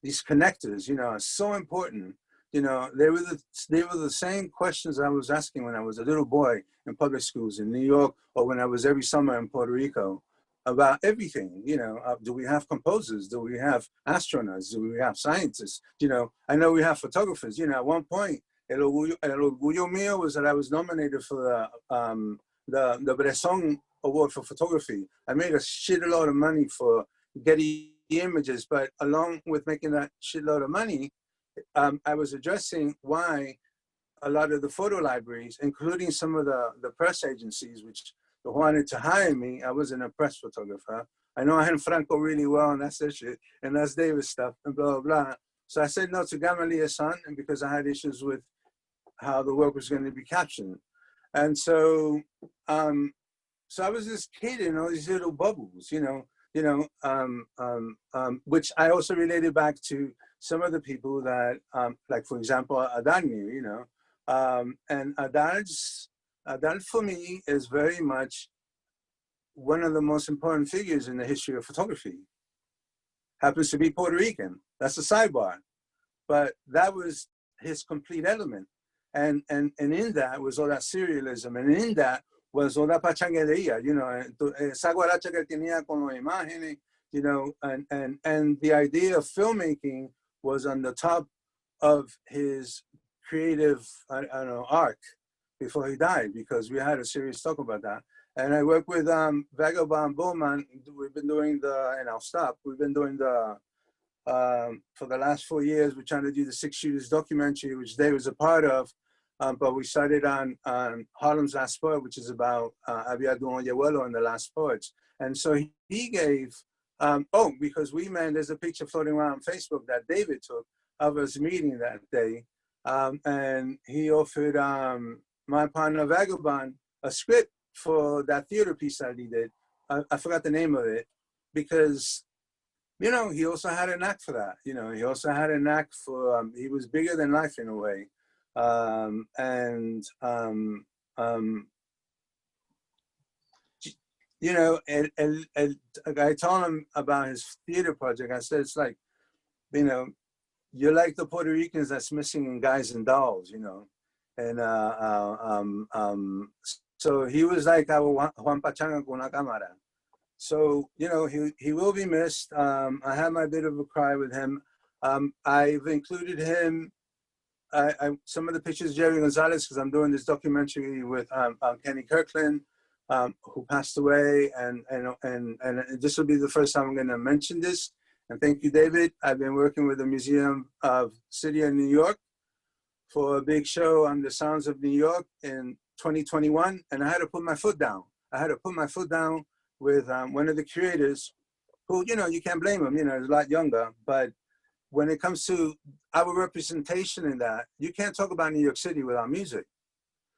these connectors, you know, are so important. You know, they were the same questions I was asking when I was a little boy in public schools in New York, or when I was every summer in Puerto Rico, about everything. You know, do we have composers? Do we have astronauts? Do we have scientists? You know, I know we have photographers. You know, at one point, el orgullo mío was that I was nominated for the Bresson Award for photography. I made a shitload of money for Getty Images, but along with making that shitload of money, I was addressing why a lot of the photo libraries, including some of the press agencies, which wanted to hire me. I wasn't a press photographer. I know Hen Franco really well, and that's their shit, and that's Davis stuff, and blah, blah, blah. So I said no to Gamaliel's son, and because I had issues with how the work was going to be captioned. And so, so I was this kid in all these little bubbles, you know, which I also related back to some of the people that, like for example, Adal knew, you know, and Adal for me is very much one of the most important figures in the history of photography. Happens to be Puerto Rican, that's a sidebar, but that was his complete element. And in that was all that serialism, and in that was all that pachanguería, you know, esa guaracha que tenía con las imágenes, you know, and the idea of filmmaking was on the top of his creative, I don't know, arc before he died, because we had a serious talk about that. And I work with Vagabond Bowman. We've been doing and I'll stop. We've been doing for the last 4 years, we're trying to do the 6 Shooters documentary, which Dave was a part of. But we started on Harlem's Last Poet, which is about Abiadu Onyehuelo and the Last Poets. And so he gave, because we met, there's a picture floating around on Facebook that David took of us meeting that day. And he offered my partner Vagabond a script for that theater piece that he did. I forgot the name of it, because, you know, he also had a knack for that. You know, he also had a knack for, he was bigger than life in a way. You know, I told him about his theater project. I said, it's like, you know, you're like the Puerto Ricans that's missing in Guys and Dolls, you know. And so he was like our Juan Pachanga con una cámara. So, you know, he will be missed. I had my bit of a cry with him. I've included him, some of the pictures of Jerry Gonzalez, because I'm doing this documentary with Kenny Kirkland, who passed away. And this will be the first time I'm going to mention this. And thank you, David. I've been working with the Museum of City of New York for a big show on the Sounds of New York in 2021. And I had to put my foot down. I had to put my foot down with one of the curators who, you know, you can't blame him, you know, he's a lot younger. But when it comes to our representation in that, you can't talk about New York City without music.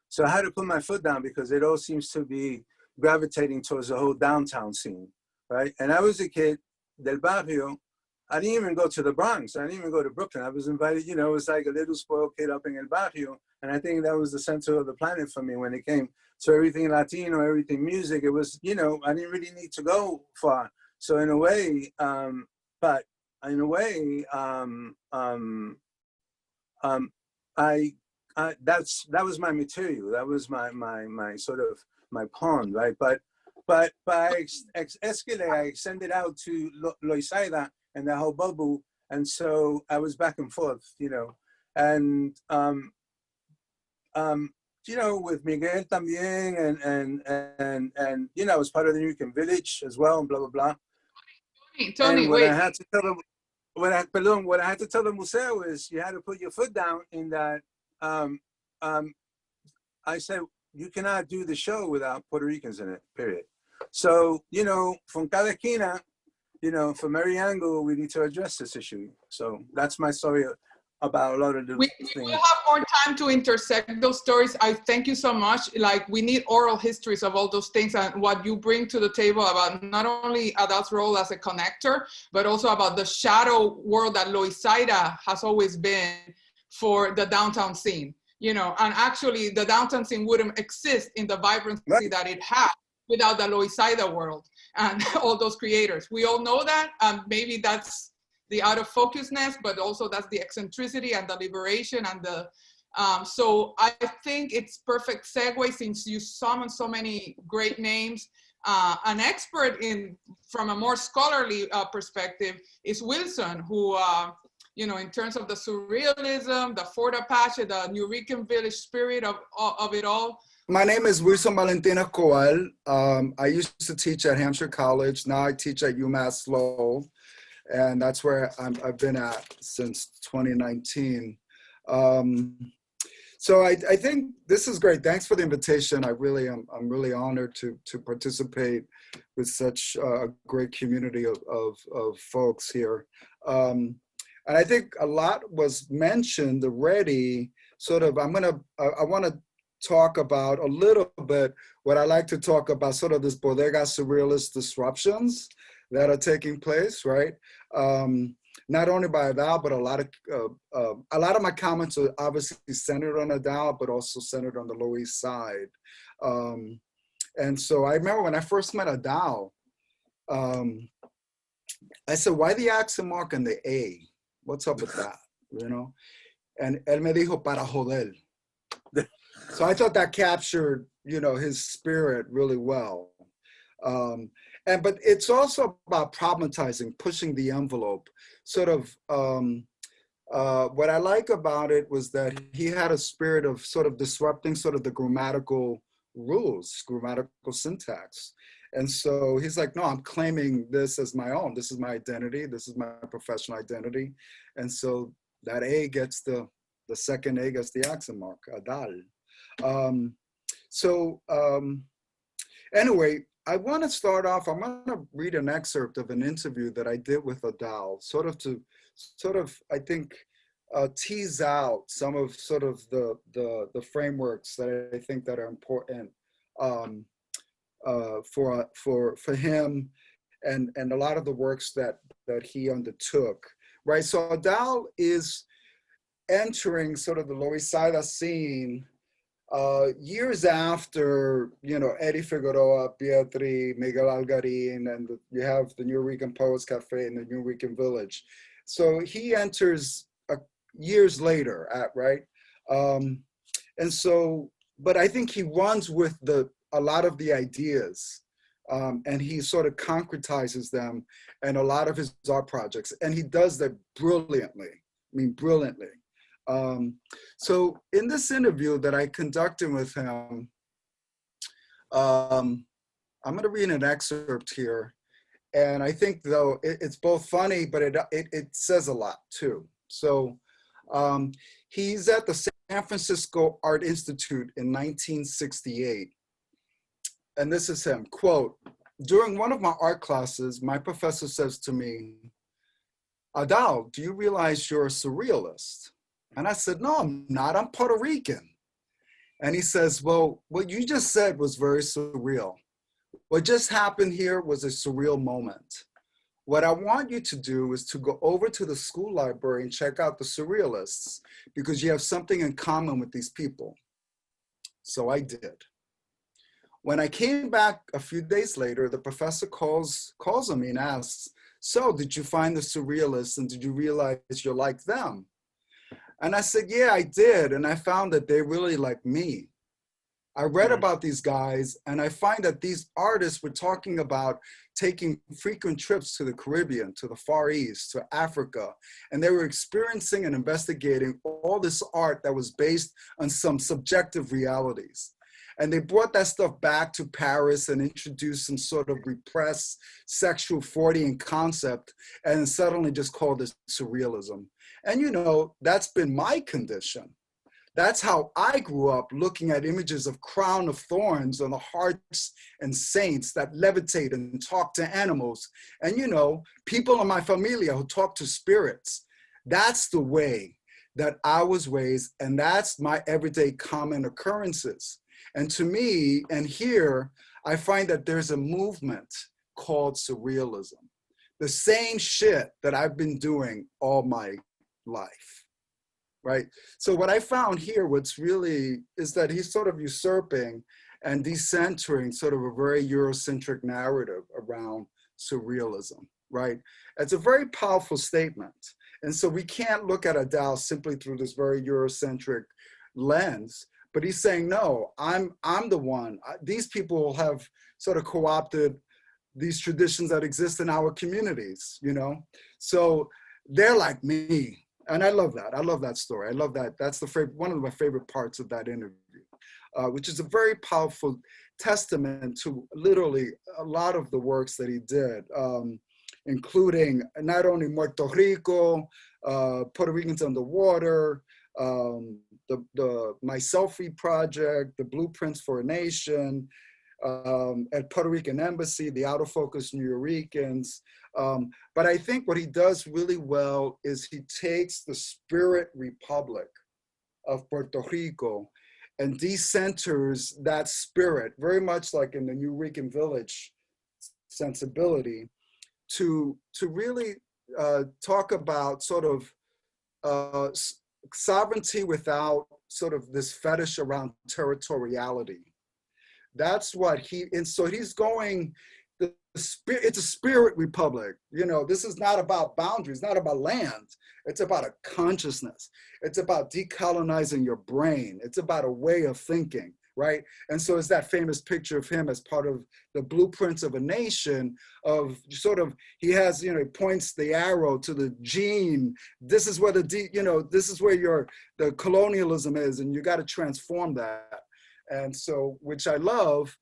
So I had to put my foot down because it all seems to be gravitating towards the whole downtown scene, right? And I was a kid del barrio. I didn't even go to the Bronx. I didn't even go to Brooklyn. I was invited, you know, it was like a little spoiled kid up in El Barrio. And I think that was the center of the planet for me when it came to everything Latino, everything music. It was, you know, I didn't really need to go far. So in a way, but in a way, that was my material. That was my sort of my pond, right? But I extended out to Loisaida and the whole bubble, and so I was back and forth, you know, and you know, with Miguel también, and you know, I was part of the New York Village as well, and blah blah blah. Tony, and what wait. I had to tell them, what I had to tell the museo is you had to put your foot down in that. I said you cannot do the show without Puerto Ricans in it. Period. So you know, from cada esquina, you know, from every angle, we need to address this issue. So that's my story about a lot of the We things. will have more time to intersect those stories. I thank you so much. Like, we need oral histories of all those things and what you bring to the table about not only Adal's role as a connector, but also about the shadow world that Loisaida has always been for the downtown scene. You know, and actually the downtown scene wouldn't exist in the vibrancy that it has without the Loisaida world and all those creators. We all know that, and maybe that's the out of focusness, but also that's the eccentricity and the liberation and the, so I think it's perfect segue since you summoned so many great names. An expert from a more scholarly perspective is Wilson, who, you know, in terms of the surrealism, the Fort Apache, the New Rican Village spirit of it all. My name is Wilson Valentina Coal. I used to teach at Hampshire College. Now I teach at UMass Lowell, and that's where I've been at since 2019. So I think this is great. Thanks for the invitation. I'm really honored to participate with such a great community of folks here. And I think a lot was mentioned already. Sort of, I want to talk about a little bit what I like to talk about, sort of this bodega surrealist disruptions that are taking place, right? Not only by Adal, but a lot of my comments are obviously centered on Adal, but also centered on the Lower East Side. And so I remember when I first met Adal, I said, why the accent mark and the A? What's up with that, you know? And él me dijo, para joder. So I thought that captured, you know, his spirit really well. But it's also about problematizing, pushing the envelope. Sort of, what I like about it was that he had a spirit of sort of disrupting sort of the grammatical rules, grammatical syntax. And so he's like, no, I'm claiming this as my own. This is my identity. This is my professional identity. And so that A gets the second A gets the accent mark, Adal. Anyway, I want to start off, I'm going to read an excerpt of an interview that I did with Adal, sort of, I think, tease out some of sort of the frameworks that I think that are important for him and a lot of the works that he undertook, right? So Adal is entering sort of the Loisaida scene years after, you know, Eddie Figueroa, Pietri, Miguel Algarin, and you have the New Rican Poets Cafe in the New Rican Village. So he enters years later, right? And so, but I think he runs with a lot of the ideas, and he sort of concretizes them in a lot of his art projects, and he does that brilliantly. I mean, brilliantly. So in this interview that I conducted with him, I'm going to read an excerpt here. And I think, though, it's both funny, but it says a lot, too. So he's at the San Francisco Art Institute in 1968. And this is him, quote, during one of my art classes, my professor says to me, Adal, do you realize you're a surrealist? And I said, no, I'm not, I'm Puerto Rican. And he says, well, what you just said was very surreal. What just happened here was a surreal moment. what I want you to do is to go over to the school library and check out the Surrealists, because you have something in common with these people. So I did. When I came back a few days later, the professor calls on me and asks, so did you find the Surrealists and did you realize you're like them? And I said, yeah, I did. And I found that they really like me. I read about these guys and I find that these artists were talking about taking frequent trips to the Caribbean, to the Far East, to Africa. And they were experiencing and investigating all this art that was based on some subjective realities. And they brought that stuff back to Paris and introduced some sort of repressed sexual Freudian concept and suddenly just called it surrealism. And you know, that's been my condition. That's how I grew up, looking at images of crown of thorns on the hearts and saints that levitate and talk to animals. And you know, people in my familia who talk to spirits. That's the way that I was raised, and that's my everyday common occurrences. And to me, and here, I find that there's a movement called surrealism. The same shit that I've been doing all my life, right? So what I found here, what's really, is that he's sort of usurping and decentering sort of a very Eurocentric narrative around surrealism, right? It's a very powerful statement. And so we can't look at Adele simply through this very Eurocentric lens. But he's saying, no, I'm the one. These people have sort of co-opted these traditions that exist in our communities, you know? So they're like me. And I love that. I love that story. I love that. That's one of my favorite parts of that interview, which is a very powerful testament to literally a lot of the works that he did, including not only Puerto Rico, Puerto Ricans Underwater, My Selfie Project, the Blueprints for a Nation, at Puerto Rican Embassy, the Out of Focus Nuyorican. But I think what he does really well is he takes the spirit republic of Puerto Rico and decenters that spirit, very much like in the Nuyorican village sensibility, to really talk about sort of sovereignty without sort of this fetish around territoriality. That's what and so he's going, it's a spirit republic. You know, this is not about boundaries, not about land. It's about a consciousness. It's about decolonizing your brain. It's about a way of thinking, right? And so it's that famous picture of him as part of the Blueprints of a Nation of sort of, he has, you know, he points the arrow to the gene. This is where this is where the colonialism is, and you got to transform that. And so, which I love,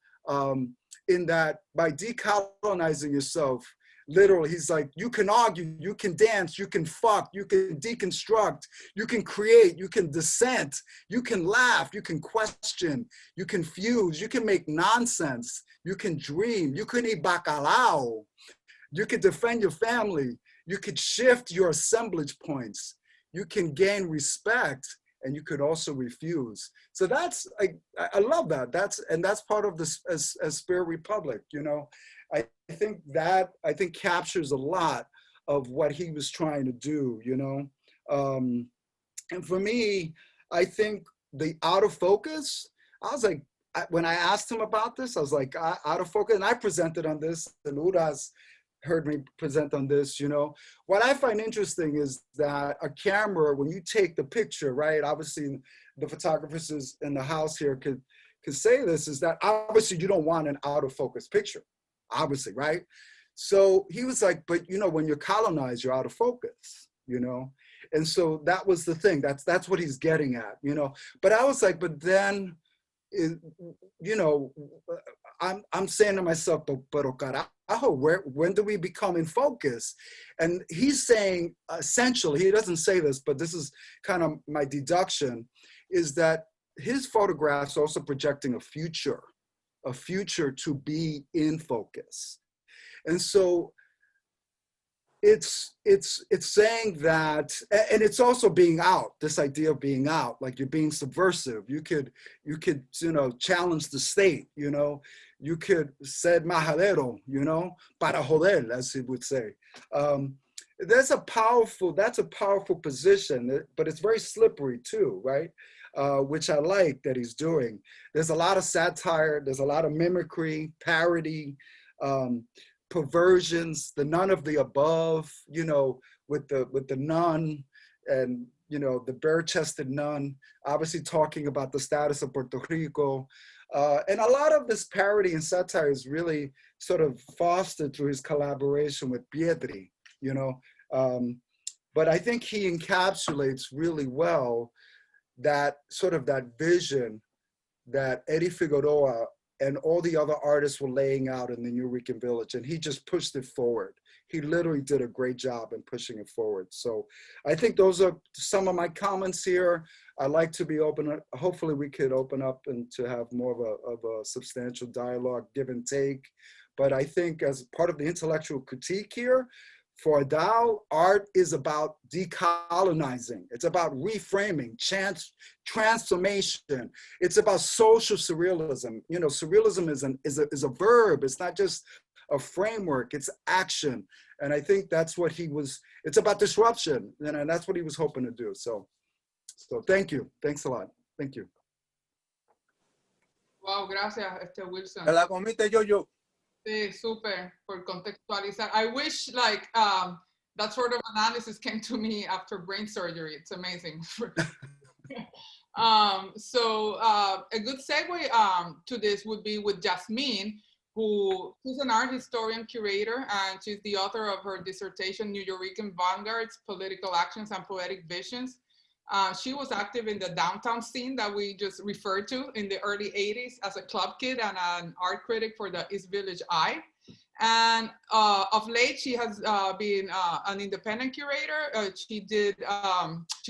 in that by decolonizing yourself, literally, he's like, you can argue, you can dance, you can fuck, you can deconstruct, you can create, you can dissent, you can laugh, you can question, you can fuse, you can make nonsense, you can dream, you can eat bacalao, you can defend your family, you could shift your assemblage points, you can gain respect, and you could also refuse. So that's, I love that. That's part of this as Spirit Republic, you know. I think captures a lot of what he was trying to do, you know. And for me, I think the out of focus, I was like, when I asked him about this, I was like, out of focus, and I presented on this, and Uras heard me present on this, you know. What I find interesting is that a camera, when you take the picture, right, obviously the photographers in the house here could say this, is that obviously you don't want an out of focus picture, obviously, right? So he was like, but you know, when you're colonized, you're out of focus, you know? And so that was the thing, that's what he's getting at, you know? But I was like, but then, you know, I'm saying to myself, pero carajo, when do we become in focus? And he's saying, essentially, he doesn't say this, but this is kind of my deduction, is that his photographs are also projecting a future to be in focus. And so it's saying that, and it's also being out, this idea of being out, like you're being subversive. You could, you know, challenge the state, you know, you could ser majadero, you know, para joder, as he would say. That's a powerful position, but it's very slippery too, right? Which I like that he's doing. There's a lot of satire, there's a lot of mimicry, parody, perversions, the none of the above, you know, with the nun and, you know, the bare-chested nun, obviously talking about the status of Puerto Rico. And a lot of this parody and satire is really sort of fostered through his collaboration with Pietri, you know. But I think he encapsulates really well that sort of that vision that Eddie Figueroa and all the other artists were laying out in the New Rican Village, and he just pushed it forward. He literally did a great job in pushing it forward. So I think those are some of my comments here. I'd like to be open. Hopefully we could open up and to have more of a substantial dialogue, give and take. But I think as part of the intellectual critique here, for Adal, art is about decolonizing. It's about reframing, transformation. It's about social surrealism. You know, surrealism is a verb. It's not just a framework, it's action. And I think that's what it's about disruption. And that's what he was hoping to do. So thank you. Thanks a lot. Thank you. Wow, gracias, Wilson. Te la comiste, yo. Sí, súper, por contextualizar. I wish like that sort of analysis came to me after brain surgery. It's amazing. So a good segue to this would be with Jasmine, who's an art historian curator, and she's the author of her dissertation, New Yorican Vanguards, Political Actions and Poetic Visions. She was active in the downtown scene that we just referred to in the early 80s as a club kid and an art critic for the East Village Eye. And of late, she has been an independent curator. She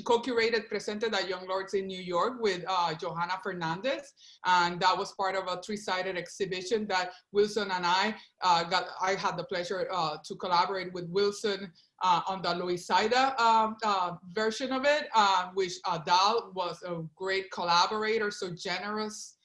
co-curated Presented at Young Lords in New York with Johanna Fernandez. And that was part of a 3-sided exhibition that Wilson and I had the pleasure to collaborate with Wilson on the Loisaida version of it, which Adal was a great collaborator, so generous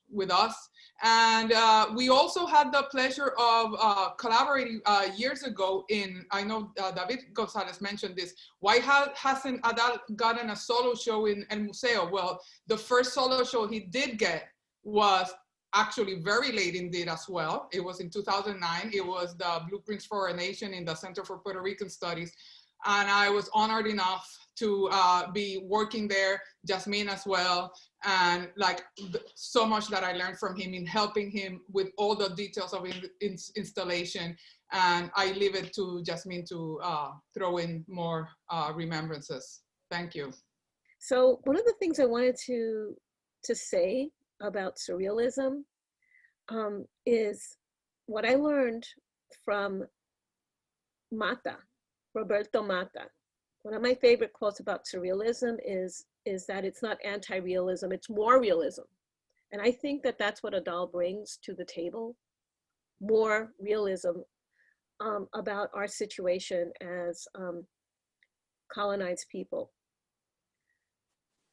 with us. And we also had the pleasure of collaborating years ago I know David Gonzalez mentioned this, why hasn't Adal gotten a solo show in El Museo? Well, the first solo show he did get was actually very late indeed as well. It was in 2009. It was the Blueprints for a Nation in the Center for Puerto Rican Studies. And I was honored enough to be working there, Jasmine as well. And like so much that I learned from him in helping him with all the details of installation. And I leave it to Jasmine to throw in more remembrances. Thank you. So one of the things I wanted to say about surrealism is what I learned from Mata, Roberto Mata. One of my favorite quotes about surrealism is that it's not anti-realism, it's more realism. And I think that that's what Adal brings to the table, more realism about our situation as colonized people.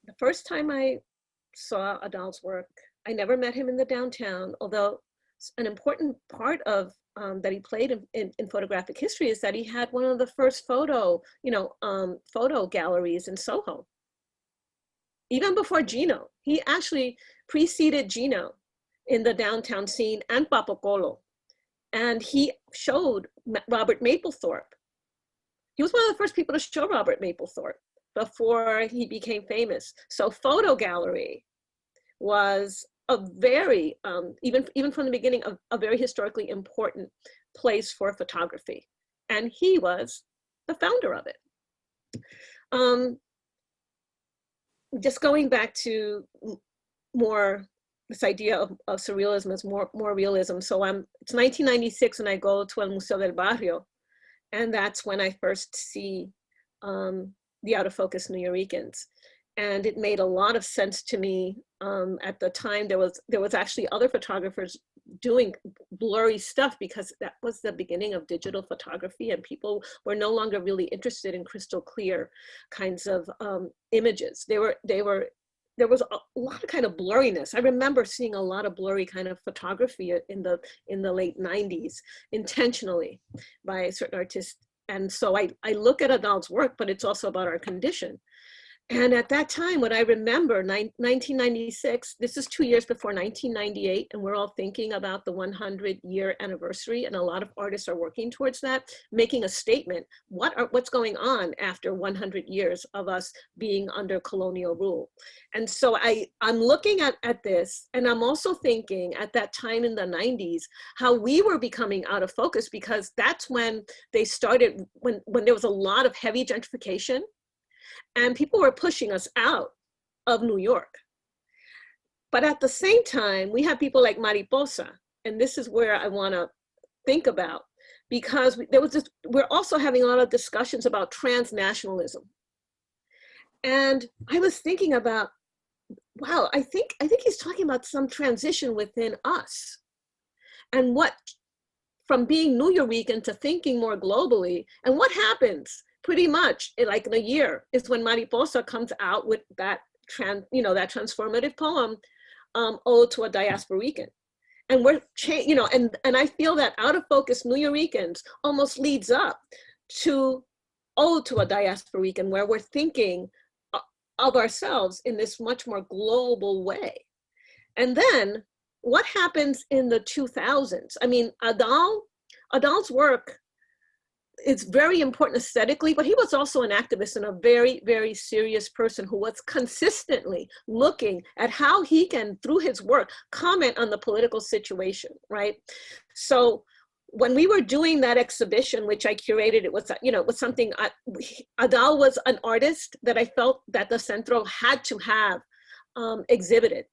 The first time I saw Adal's work, I never met him in the downtown, although an important part of that he played in photographic history is that he had one of the first photo galleries in Soho. Even before Gino, he actually preceded Gino in the downtown scene and Papocolo. And he showed Robert Mapplethorpe. He was one of the first people to show Robert Mapplethorpe before he became famous. So photo gallery was a very, even from the beginning, a very historically important place for photography. And he was the founder of it. Just going back to more this idea of surrealism as more realism. So it's 1996 and I go to El Museo del Barrio. And that's when I first see the out of focus Nuyorican. And it made a lot of sense to me. At the time, there was actually other photographers doing blurry stuff because that was the beginning of digital photography, and people were no longer really interested in crystal clear kinds of images. They were there was a lot of kind of blurriness. I remember seeing a lot of blurry kind of photography in the late 90s, intentionally by certain artists. And so I look at Adal's work, but it's also about our condition. And at that time, what I remember, 1996, this is 2 years before 1998, and we're all thinking about the 100-year anniversary, and a lot of artists are working towards that, making a statement, what's going on after 100 years of us being under colonial rule? And so I'm looking at this, and I'm also thinking at that time in the 90s, how we were becoming out of focus, because that's when they started, when there was a lot of heavy gentrification, and people were pushing us out of New York. But at the same time, we have people like Mariposa, and this is where I want to think about, because we're also having a lot of discussions about transnationalism. And I was thinking about, wow, I think he's talking about some transition within us, and what, from being Nuyorican to thinking more globally, and what happens pretty much like in a year is when Mariposa comes out with that that transformative poem, Ode to a Diasporican. And we're, and I feel that Out of Focus Nuyorican almost leads up to Ode to a Diasporican, where we're thinking of ourselves in this much more global way. And then what happens in the 2000s? I mean, Adal's work, it's very important aesthetically, but he was also an activist and a very, very serious person who was consistently looking at how he can, through his work, comment on the political situation, right? So when we were doing that exhibition, which I curated, it was, it was something, Adal was an artist that I felt that the Centro had to have exhibited.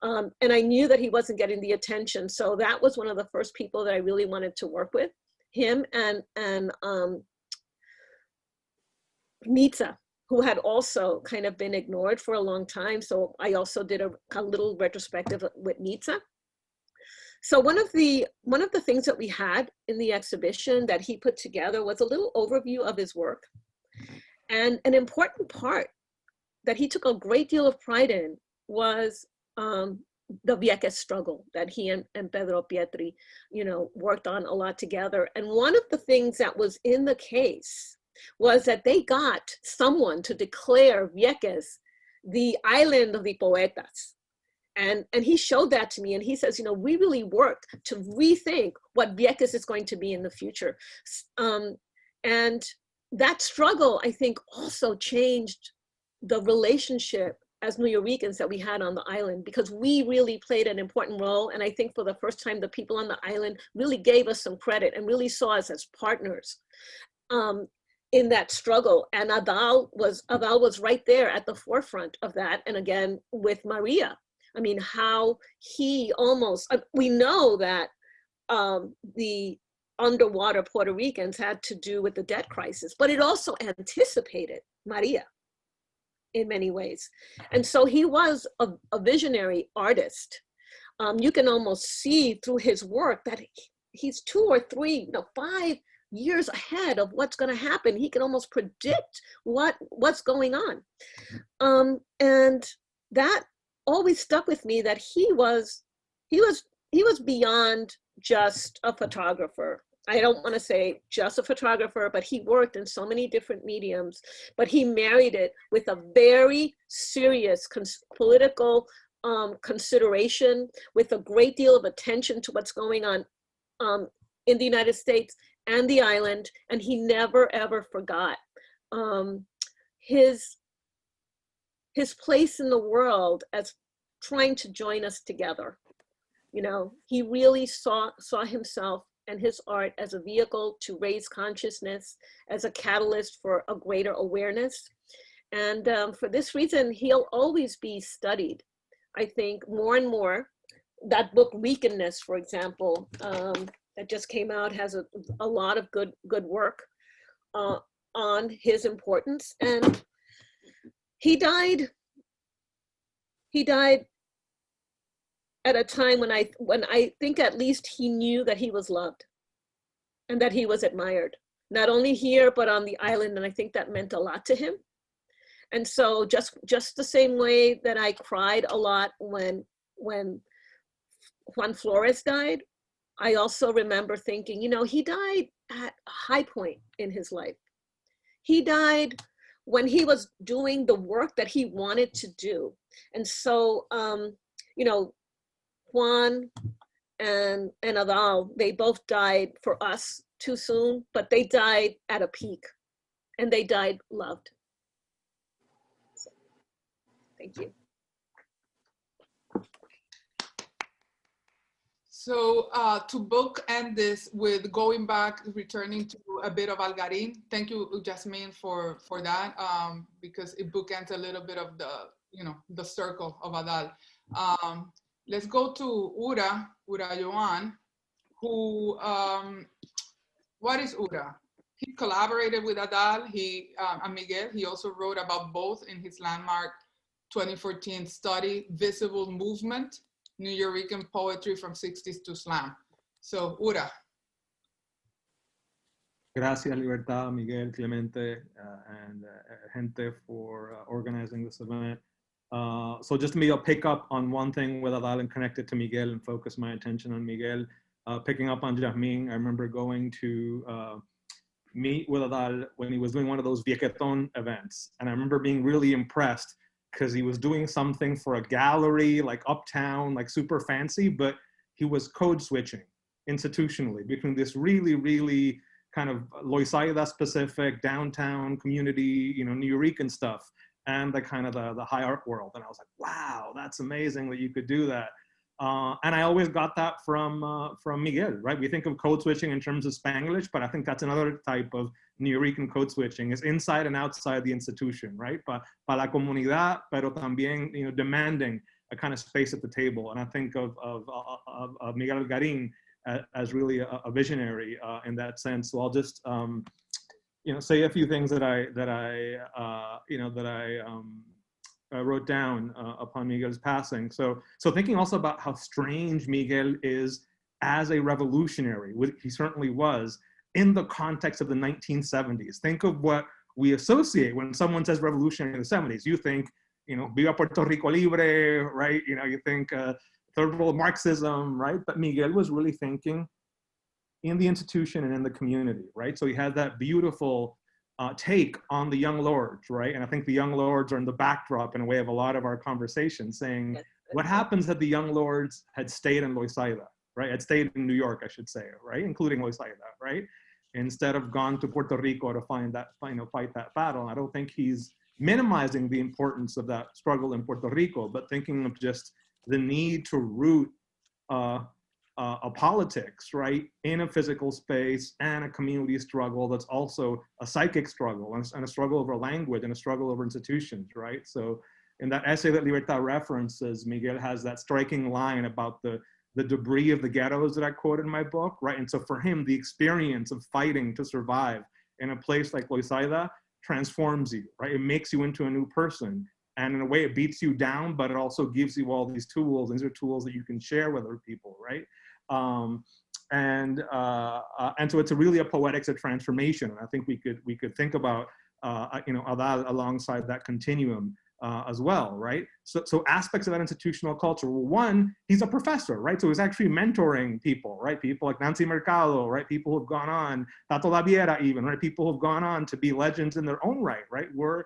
And I knew that he wasn't getting the attention. So that was one of the first people that I really wanted to work with. Him and Nitsa, who had also kind of been ignored for a long time. So I also did a little retrospective with Nitsa. So one of the things that we had in the exhibition that he put together was a little overview of his work. And an important part that he took a great deal of pride in was the Vieques struggle that he and Pedro Pietri, worked on a lot together. And one of the things that was in the case was that they got someone to declare Vieques the island of the poetas. And he showed that to me, and he says, we really worked to rethink what Vieques is going to be in the future. And that struggle, I think, also changed the relationship as Nuyorican that we had on the island, because we really played an important role. And I think for the first time, the people on the island really gave us some credit and really saw us as partners in that struggle. And Adal was right there at the forefront of that. And again, with Maria, I mean, how he almost, we know that the underwater Puerto Ricans had to do with the debt crisis, but it also anticipated Maria in many ways. And so he was a visionary artist. You can almost see through his work that he's 2 or 3, 5 years ahead of what's going to happen. He can almost predict what's going on. And that always stuck with me, that he was beyond just a photographer. I don't want to say just a photographer, but he worked in so many different mediums, but he married it with a very serious political consideration, with a great deal of attention to what's going on in the United States and the island. And he never, ever forgot his place in the world as trying to join us together. He really saw himself and his art as a vehicle to raise consciousness, as a catalyst for a greater awareness. And for this reason, he'll always be studied, I think, more and more. That book, Weakenness, for example, that just came out, has a lot of good work on his importance. And he died at a time when I think at least he knew that he was loved and that he was admired, not only here, but on the island. And I think that meant a lot to him. And so just the same way that I cried a lot when Juan Flores died, I also remember thinking, he died at a high point in his life. He died when he was doing the work that he wanted to do. And so, Juan and Adal, they both died for us too soon, but they died at a peak and they died loved. So, thank you. So to bookend this with going back, returning to a bit of Algarín. Thank you, Jasmine, for that, because it bookends a little bit of the circle of Adal. Let's go to Ura Joan, who, what is Ura? He collaborated with Adal and Miguel. He also wrote about both in his landmark 2014 study, Visible Movement, New Yorican Poetry from 60s to Slam. So, Ura. Gracias, Libertad, Miguel, Clemente, and Gente for organizing this event. So just maybe I'll pick up on one thing with Adal and connect it to Miguel and focus my attention on Miguel. Picking up on Jasmine, I remember going to meet with Adal when he was doing one of those Viequeton events. And I remember being really impressed because he was doing something for a gallery, like uptown, like super fancy, but he was code switching institutionally between this really, really kind of Loisaida specific downtown community, New Yorican stuff, and the kind of the high art world. And I was like, wow, that's amazing that you could do that. And I always got that from Miguel, right? We think of code switching in terms of Spanglish, but I think that's another type of New Yorican code switching, is inside and outside the institution, right? Para la comunidad, pero también, demanding a kind of space at the table. And I think of Miguel Algarín as really a visionary in that sense. So I'll just, say a few things that I wrote down upon Miguel's passing. So thinking also about how strange Miguel is as a revolutionary, he certainly was, in the context of the 1970s. Think of what we associate when someone says revolutionary in the 70s. You think, Viva Puerto Rico Libre, right? You think third world Marxism, right? But Miguel was really thinking in the institution and in the community, right? So he had that beautiful take on the Young Lords, right? And I think the Young Lords are in the backdrop in a way of a lot of our conversation, saying, what happens if the Young Lords had stayed in Loisaida, right? Had stayed in New York, I should say, right? Including Loisaida, right? Instead of gone to Puerto Rico to fight that battle. I don't think he's minimizing the importance of that struggle in Puerto Rico, but thinking of just the need to root a politics, right, in a physical space and a community struggle that's also a psychic struggle and a struggle over language and a struggle over institutions, right? So in that essay that Libertad references, Miguel has that striking line about the debris of the ghettos that I quoted in my book, right? And so for him, the experience of fighting to survive in a place like Loisaida transforms you, right? It makes you into a new person. And in a way, it beats you down, but it also gives you all these tools. These are tools that you can share with other people, right? And so it's really a poetics of transformation. And I think we could think about Adal alongside that continuum as well, right? So aspects of that institutional culture. Well, one, he's a professor, right? So he's actually mentoring people, right? People like Nancy Mercado, right? People who've gone on, Tato Laviera even, right? People who've gone on to be legends in their own right? We're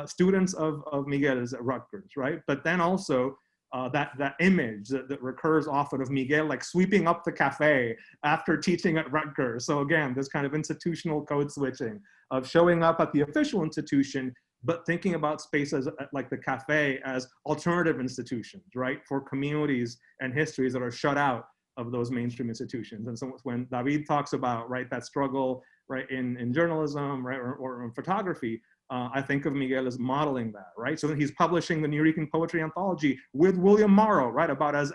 students of Miguel's at Rutgers, right? But then also that image that recurs often of Miguel like sweeping up the cafe after teaching at Rutgers. So again, this kind of institutional code switching of showing up at the official institution, but thinking about spaces like the cafe as alternative institutions, right? For communities and histories that are shut out of those mainstream institutions. And so when David talks about, right, that struggle, right, in journalism, right, or in photography, I think of Miguel as modeling that, right? So he's publishing the New Yorican Poetry Anthology with William Morrow, right? About as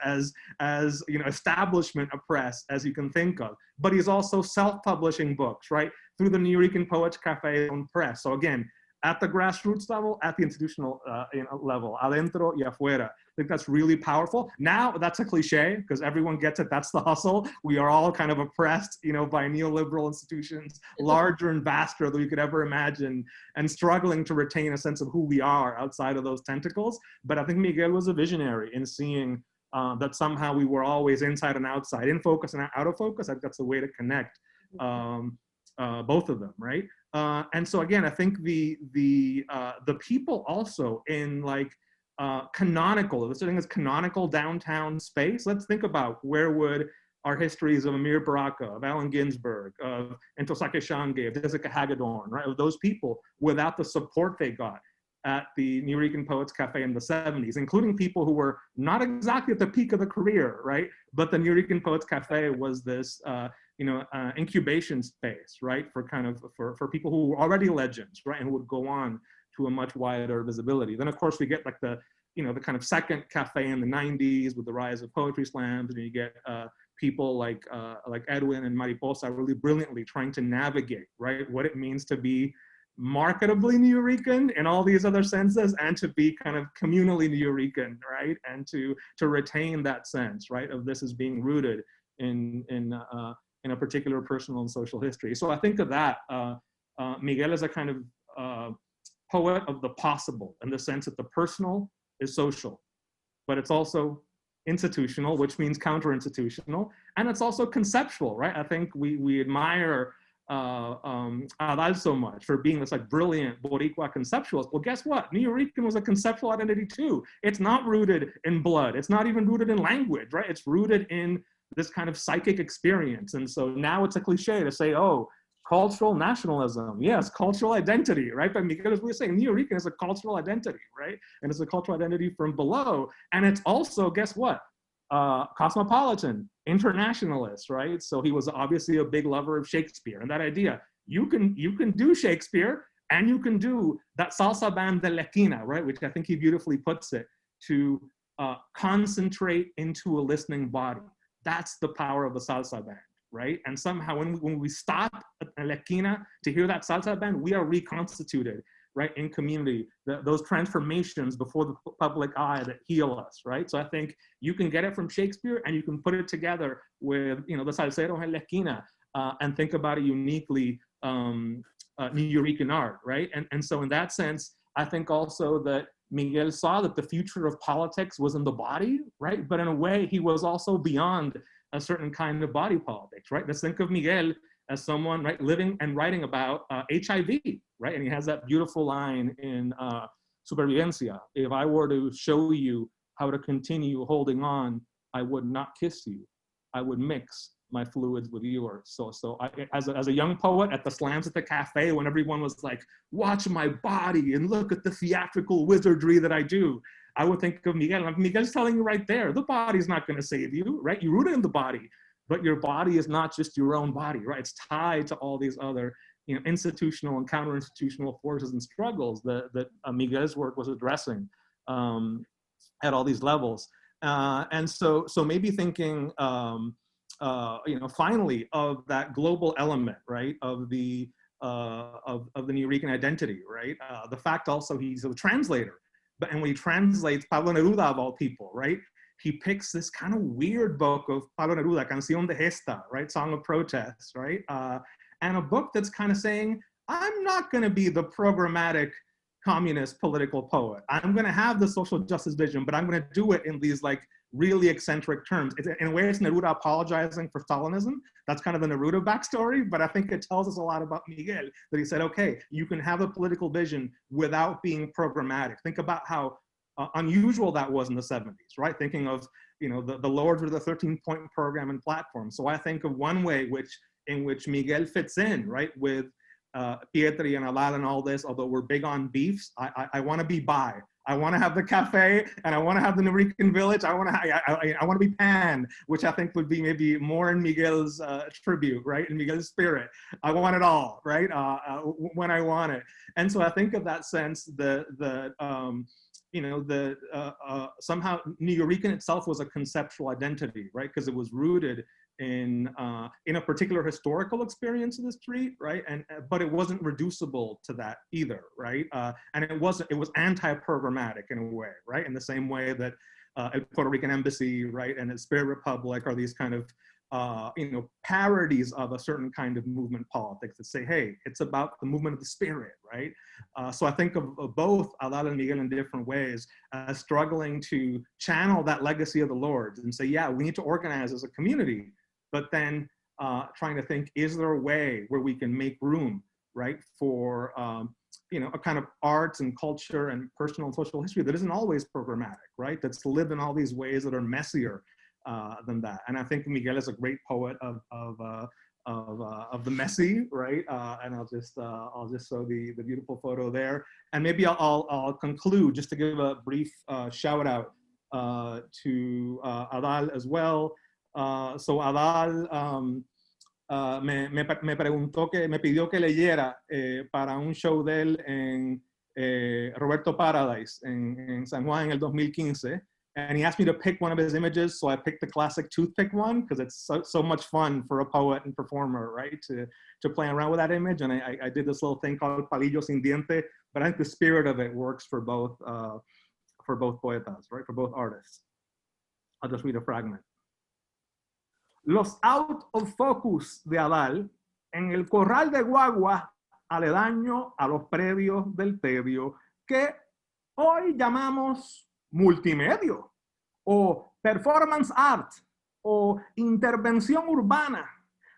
establishment a press as you can think of. But he's also self-publishing books, right? Through the New Yorican Poets Cafe own press. So again, at the grassroots level, at the institutional level, adentro y afuera. I think that's really powerful. Now that's a cliche because everyone gets it. That's the hustle. We are all kind of oppressed, by neoliberal institutions, larger and vaster than we could ever imagine, and struggling to retain a sense of who we are outside of those tentacles. But I think Miguel was a visionary in seeing that somehow we were always inside and outside, in focus and out of focus. I think that's the way to connect both of them, right? And so again, I think the people also in canonical, this thing is canonical downtown space. Let's think about where would our histories of Amir Baraka, of Allen Ginsberg, of Ntozake Shange, of Jessica Hagedorn, right? Of those people without the support they got at the Nuyorican Poets Cafe in the 70s, including people who were not exactly at the peak of the career, right? But the Nuyorican Poets Cafe was this, incubation space, right? For people who were already legends, right? And would go on to a much wider visibility. Then of course we get the kind of second cafe in the 90s with the rise of poetry slams, and you get people like Edwin and Mariposa really brilliantly trying to navigate, right? What it means to be marketably Nuyorican in all these other senses, and to be kind of communally Nuyorican, right? And to retain that sense, right? Of this as being rooted in a particular personal and social history. So I think of that, Miguel is a kind of poet of the possible, in the sense that the personal is social, but it's also institutional, which means counter-institutional, and it's also conceptual, right? I think we admire Adal so much for being this brilliant Boricua conceptualist. Well, guess what? Nuyorican was a conceptual identity too. It's not rooted in blood. It's not even rooted in language, right? It's rooted in this kind of psychic experience. And so now it's a cliche to say, oh, cultural nationalism. Yes, cultural identity, right? But because we're saying Nuyorican is a cultural identity, right? And it's a cultural identity from below. And it's also, guess what? Cosmopolitan, internationalist, right? So he was obviously a big lover of Shakespeare. And that idea, you can do Shakespeare and you can do that salsa band de la esquina, right? Which I think he beautifully puts it, to concentrate into a listening body. That's the power of the salsa band, right? And somehow when we stop at La Esquina to hear that salsa band, we are reconstituted, right, in community. Those transformations before the public eye that heal us, right? So I think you can get it from Shakespeare and you can put it together with, the salseros en La Esquina, and think about it uniquely Nuyorican art, right? And so in that sense, I think also that Miguel saw that the future of politics was in the body, right? But in a way, he was also beyond a certain kind of body politics, right? Let's think of Miguel as someone, right, living and writing about HIV, right? And he has that beautiful line in Supervivencia: if I were to show you how to continue holding on, I would not kiss you. I would mix my fluids with yours. So I, as a young poet at the slams at the cafe, when everyone was like, watch my body and look at the theatrical wizardry that I do, I would think of Miguel. And Miguel's telling you right there, the body's not going to save you, right? You're rooted in the body, but your body is not just your own body, right? It's tied to all these other, institutional and counter-institutional forces and struggles that Miguel's work was addressing at all these levels. And so maybe thinking, finally, of that global element, right, of the Nuyorican identity, right? The fact also he's a translator, and when he translates Pablo Neruda, of all people, right, he picks this kind of weird book of Pablo Neruda, Canción de Gesta, right, Song of Protest, right, and a book that's kind of saying, I'm not going to be the programmatic communist political poet. I'm going to have the social justice vision, but I'm going to do it in these really eccentric terms. In a way, it's Neruda apologizing for Stalinism. That's kind of the Neruda backstory, but I think it tells us a lot about Miguel, that he said, okay, you can have a political vision without being programmatic. Think about how unusual that was in the 70s, right? Thinking of, the Lords with the 13-point program and platform. So I think of one way in which Miguel fits in, right, with Pietri and Alal and all this, although we're big on beefs, I want to be bi. I want to have the cafe, and I want to have the Nuyorican village. I want to be pan, which I think would be maybe more in Miguel's tribute, right? In Miguel's spirit. I want it all, right? When I want it. And so I think of that sense somehow Nuyorican itself was a conceptual identity, right? Because it was rooted in a particular historical experience of the street, right? And but it wasn't reducible to that either, right? And it was anti-programmatic in a way, right? In the same way that El Puerto Rican Embassy, right, and the Spirit Republic are these kind of parodies of a certain kind of movement politics that say, hey, it's about the movement of the spirit, right? So I think of both Adal and Miguel in different ways as struggling to channel that legacy of the Lords and say, yeah, we need to organize as a community, but then trying to think, is there a way where we can make room, right, for a kind of arts and culture and personal and social history that isn't always programmatic, right? That's lived in all these ways that are messier than that. And I think Miguel is a great poet of the messy, right? And I'll just show the beautiful photo there. And maybe I'll conclude just to give a brief shout out to Adal as well. So Adal me pidió que leyera para un show de él en Roberto Paradise en San Juan en el 2015. And he asked me to pick one of his images, so I picked the classic toothpick one because it's so much fun for a poet and performer, right, to play around with that image. And I did this little thing called palillo sin diente, but I think the spirit of it works for both poetas, right, for both artists. I'll just read a fragment. Los out of focus de Adal en el corral de guagua aledaño a los predios del Tedio que hoy llamamos multimedio o performance art o intervención urbana,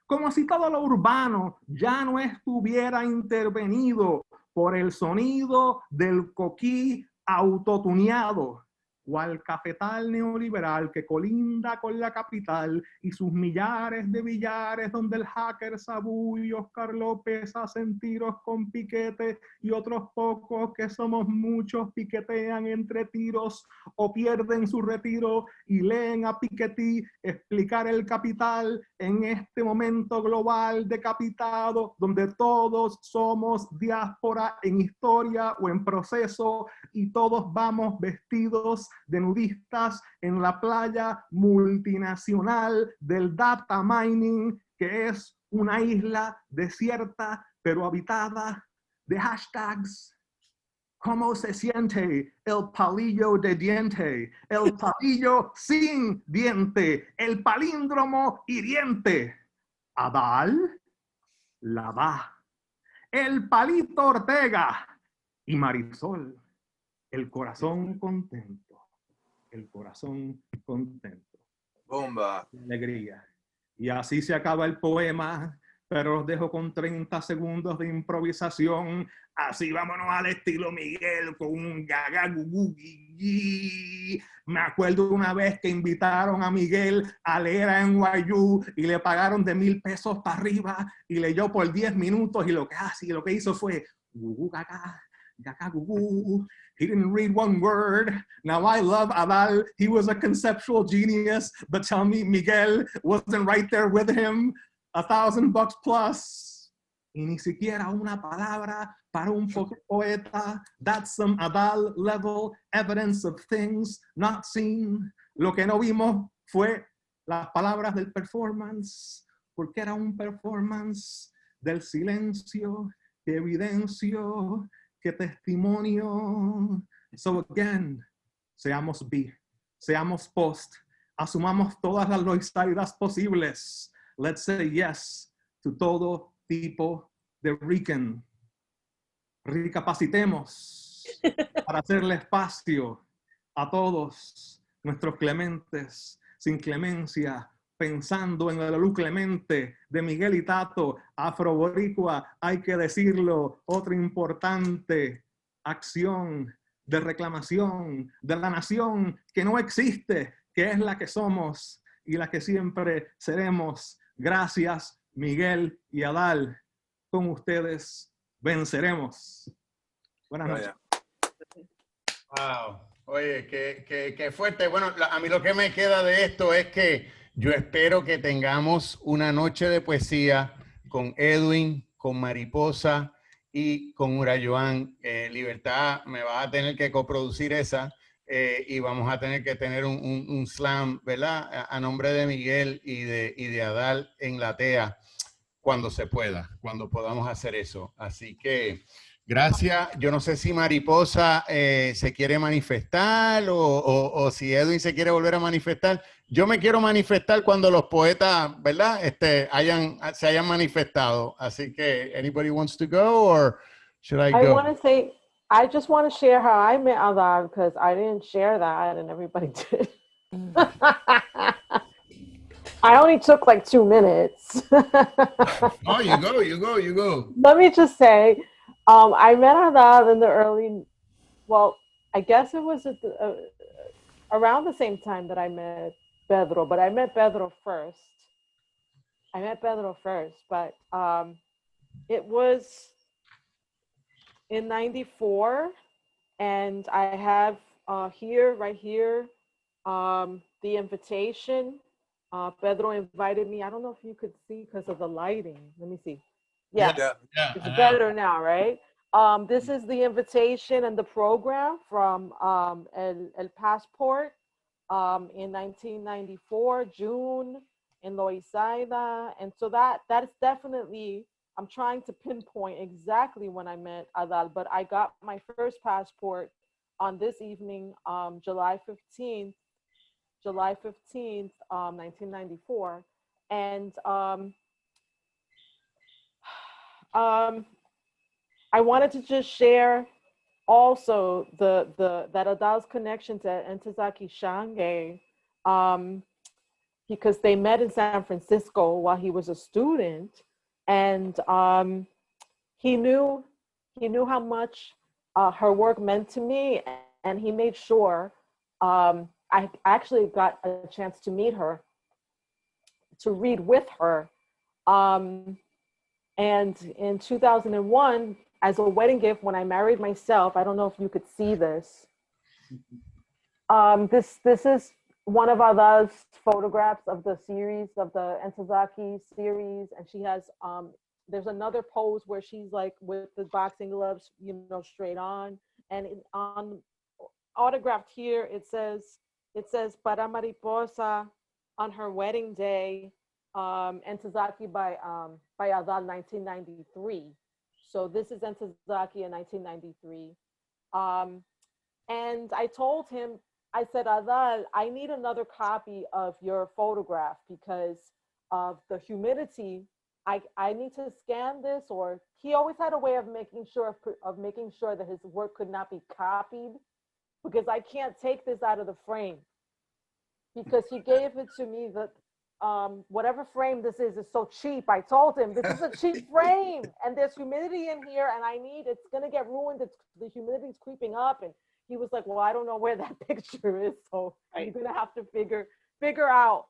como si todo lo urbano ya no estuviera intervenido por el sonido del coquí autotuneado, cual cafetal neoliberal que colinda con la capital y sus millares de billares donde el hacker Sabú y Oscar López hacen tiros con piquete y otros pocos que somos muchos piquetean entre tiros o pierden su retiro y leen a Piketty explicar el capital en este momento global decapitado donde todos somos diáspora en historia o en proceso y todos vamos vestidos de nudistas en la playa multinacional del data mining, que es una isla desierta pero habitada de hashtags. ¿Cómo se siente el palillo de diente? El palillo sin diente, el palíndromo hiriente. Adal la da. El palito Ortega y Marisol. El corazón contento, el corazón contento. Bomba. Alegría. Y así se acaba el poema, pero los dejo con 30 segundos de improvisación. Así vámonos al estilo Miguel con un gaga gugu guigui. Me acuerdo una vez que invitaron a Miguel a leer a NYU y le pagaron de $1,000 para arriba y leyó por 10 minutos y lo que hizo fue gugu gaga. He didn't read one word. Now I love Adal. He was a conceptual genius, but tell me Miguel wasn't right there with him. $1,000 plus. Y ni siquiera una palabra para un poeta. That's some Adal level evidence of things not seen. Lo que no vimos fue las palabras del performance, porque era un performance del silencio que evidencio. ¡Qué testimonio! So again, seamos B, seamos post, asumamos todas las loisalidades posibles. Let's say yes to todo tipo de Rican. Recapacitemos para hacerle espacio a todos nuestros clementes, sin clemencia, pensando en la luz clemente de Miguel y Tato, afroboricua, hay que decirlo, otra importante acción de reclamación de la nación que no existe, que es la que somos y la que siempre seremos. Gracias, Miguel y Adal. Con ustedes venceremos. Buenas noches. Wow. Oye, qué fuerte. Bueno, a mí lo que me queda de esto es que yo espero que tengamos una noche de poesía con Edwin, con Mariposa y con Urayoan. Libertad, me vas a tener que coproducir esa. y vamos a tener que tener un slam, ¿verdad? A nombre de Miguel y de Adal en la TEA cuando se pueda, cuando podamos hacer eso. Así que gracias. Yo no sé si Mariposa se quiere manifestar o si Edwin se quiere volver a manifestar. Yo me quiero manifestar cuando los poetas, ¿verdad? Se hayan manifestado. Así que, anybody wants to go or should I I go? want to say, I just want to share how I met Adal because I didn't share that and everybody did. I only took like 2 minutes. Oh, you go. Let me just say, I met Adal in the early, well, I guess it was around the same time that I met Pedro, but I met Pedro first. But it was in 94, and I have right here, the invitation. Pedro invited me. I don't know if you could see because of the lighting. Let me see. Yeah, it's better now, right? This is the invitation and the program from El Passport in 1994, June in Loisaida. And so that is definitely, I'm trying to pinpoint exactly when I met Adal, but I got my first passport on this evening, July 15th, 1994. And I wanted to just share also that Adal's connection to Ntozake Shange, because they met in San Francisco while he was a student, and he knew how much her work meant to me, and he made sure I actually got a chance to meet her, to read with her. And in 2001, as a wedding gift, when I married myself, I don't know if you could see this. This is one of Ada's photographs of the series, of the Ntozake series, and she has there's another pose where she's like with the boxing gloves, straight on, and on autographed here it says Para Mariposa on her wedding day, Ntozake by Adal 1993. So this is Ntozake in 1993. And I told him, I said, Adal, I need another copy of your photograph because of the humidity. I need to scan this, or he always had a way of making sure that his work could not be copied, because I can't take this out of the frame, because he gave it to me that whatever frame this is so cheap. I told him this is a cheap frame and there's humidity in here and it's going to get ruined. The humidity is creeping up. And he was like, well, I don't know where that picture is. So you're going to have to figure out.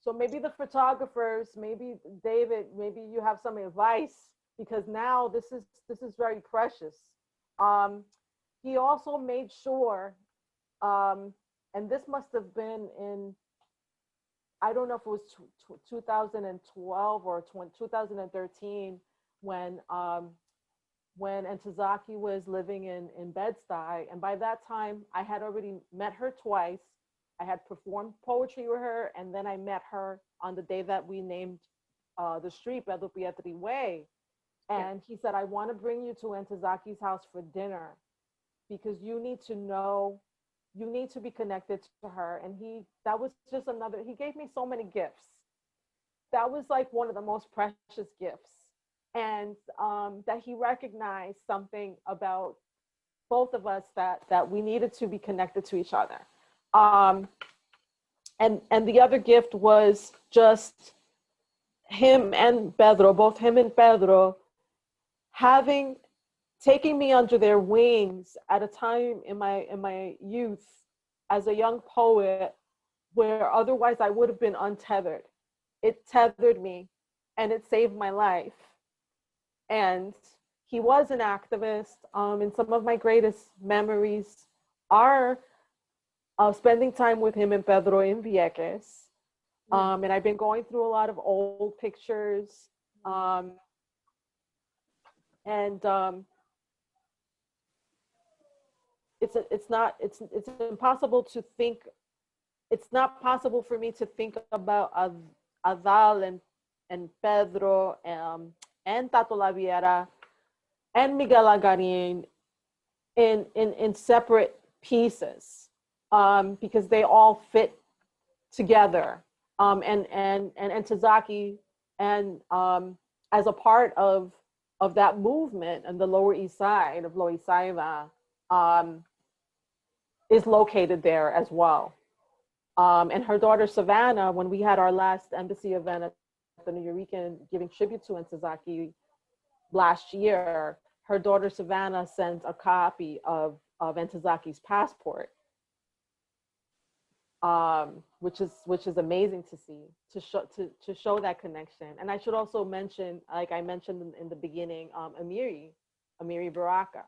So maybe the photographers, maybe David, maybe you have some advice, because now this is very precious. He also made sure, and this must have been in, I don't know if it was 2012 or 2013, when Ntozake was living in Bed-Stuy. And by that time, I had already met her twice. I had performed poetry with her, and then I met her on the day that we named the street Pedro Pietri Way. And he said, I want to bring you to Ntozake's house for dinner, because you need to know, you need to be connected to her. And that was just another, he gave me so many gifts. That was like one of the most precious gifts. And that he recognized something about both of us, that we needed to be connected to each other. And the other gift was just him and Pedro, both him and Pedro, taking me under their wings at a time in my youth as a young poet where otherwise I would have been untethered. It tethered me and it saved my life. And he was an activist. And some of my greatest memories are spending time with him and Pedro in Vieques. And I've been going through a lot of old pictures. it's impossible to think. It's not possible for me to think about Adal and Pedro and Tato Laviera and Miguel Agarin in separate pieces, because they all fit together, and Tazaki, and as a part of that movement and the Lower East Side of Loisaida, is located there as well. And her daughter Savannah, when we had our last embassy event at the New Eurekan giving tribute to Ntozake last year, her daughter Savannah sent a copy of Ntozake's passport, which is amazing to see, to show that connection. And I should also mention, like I mentioned in the beginning, Amiri Baraka,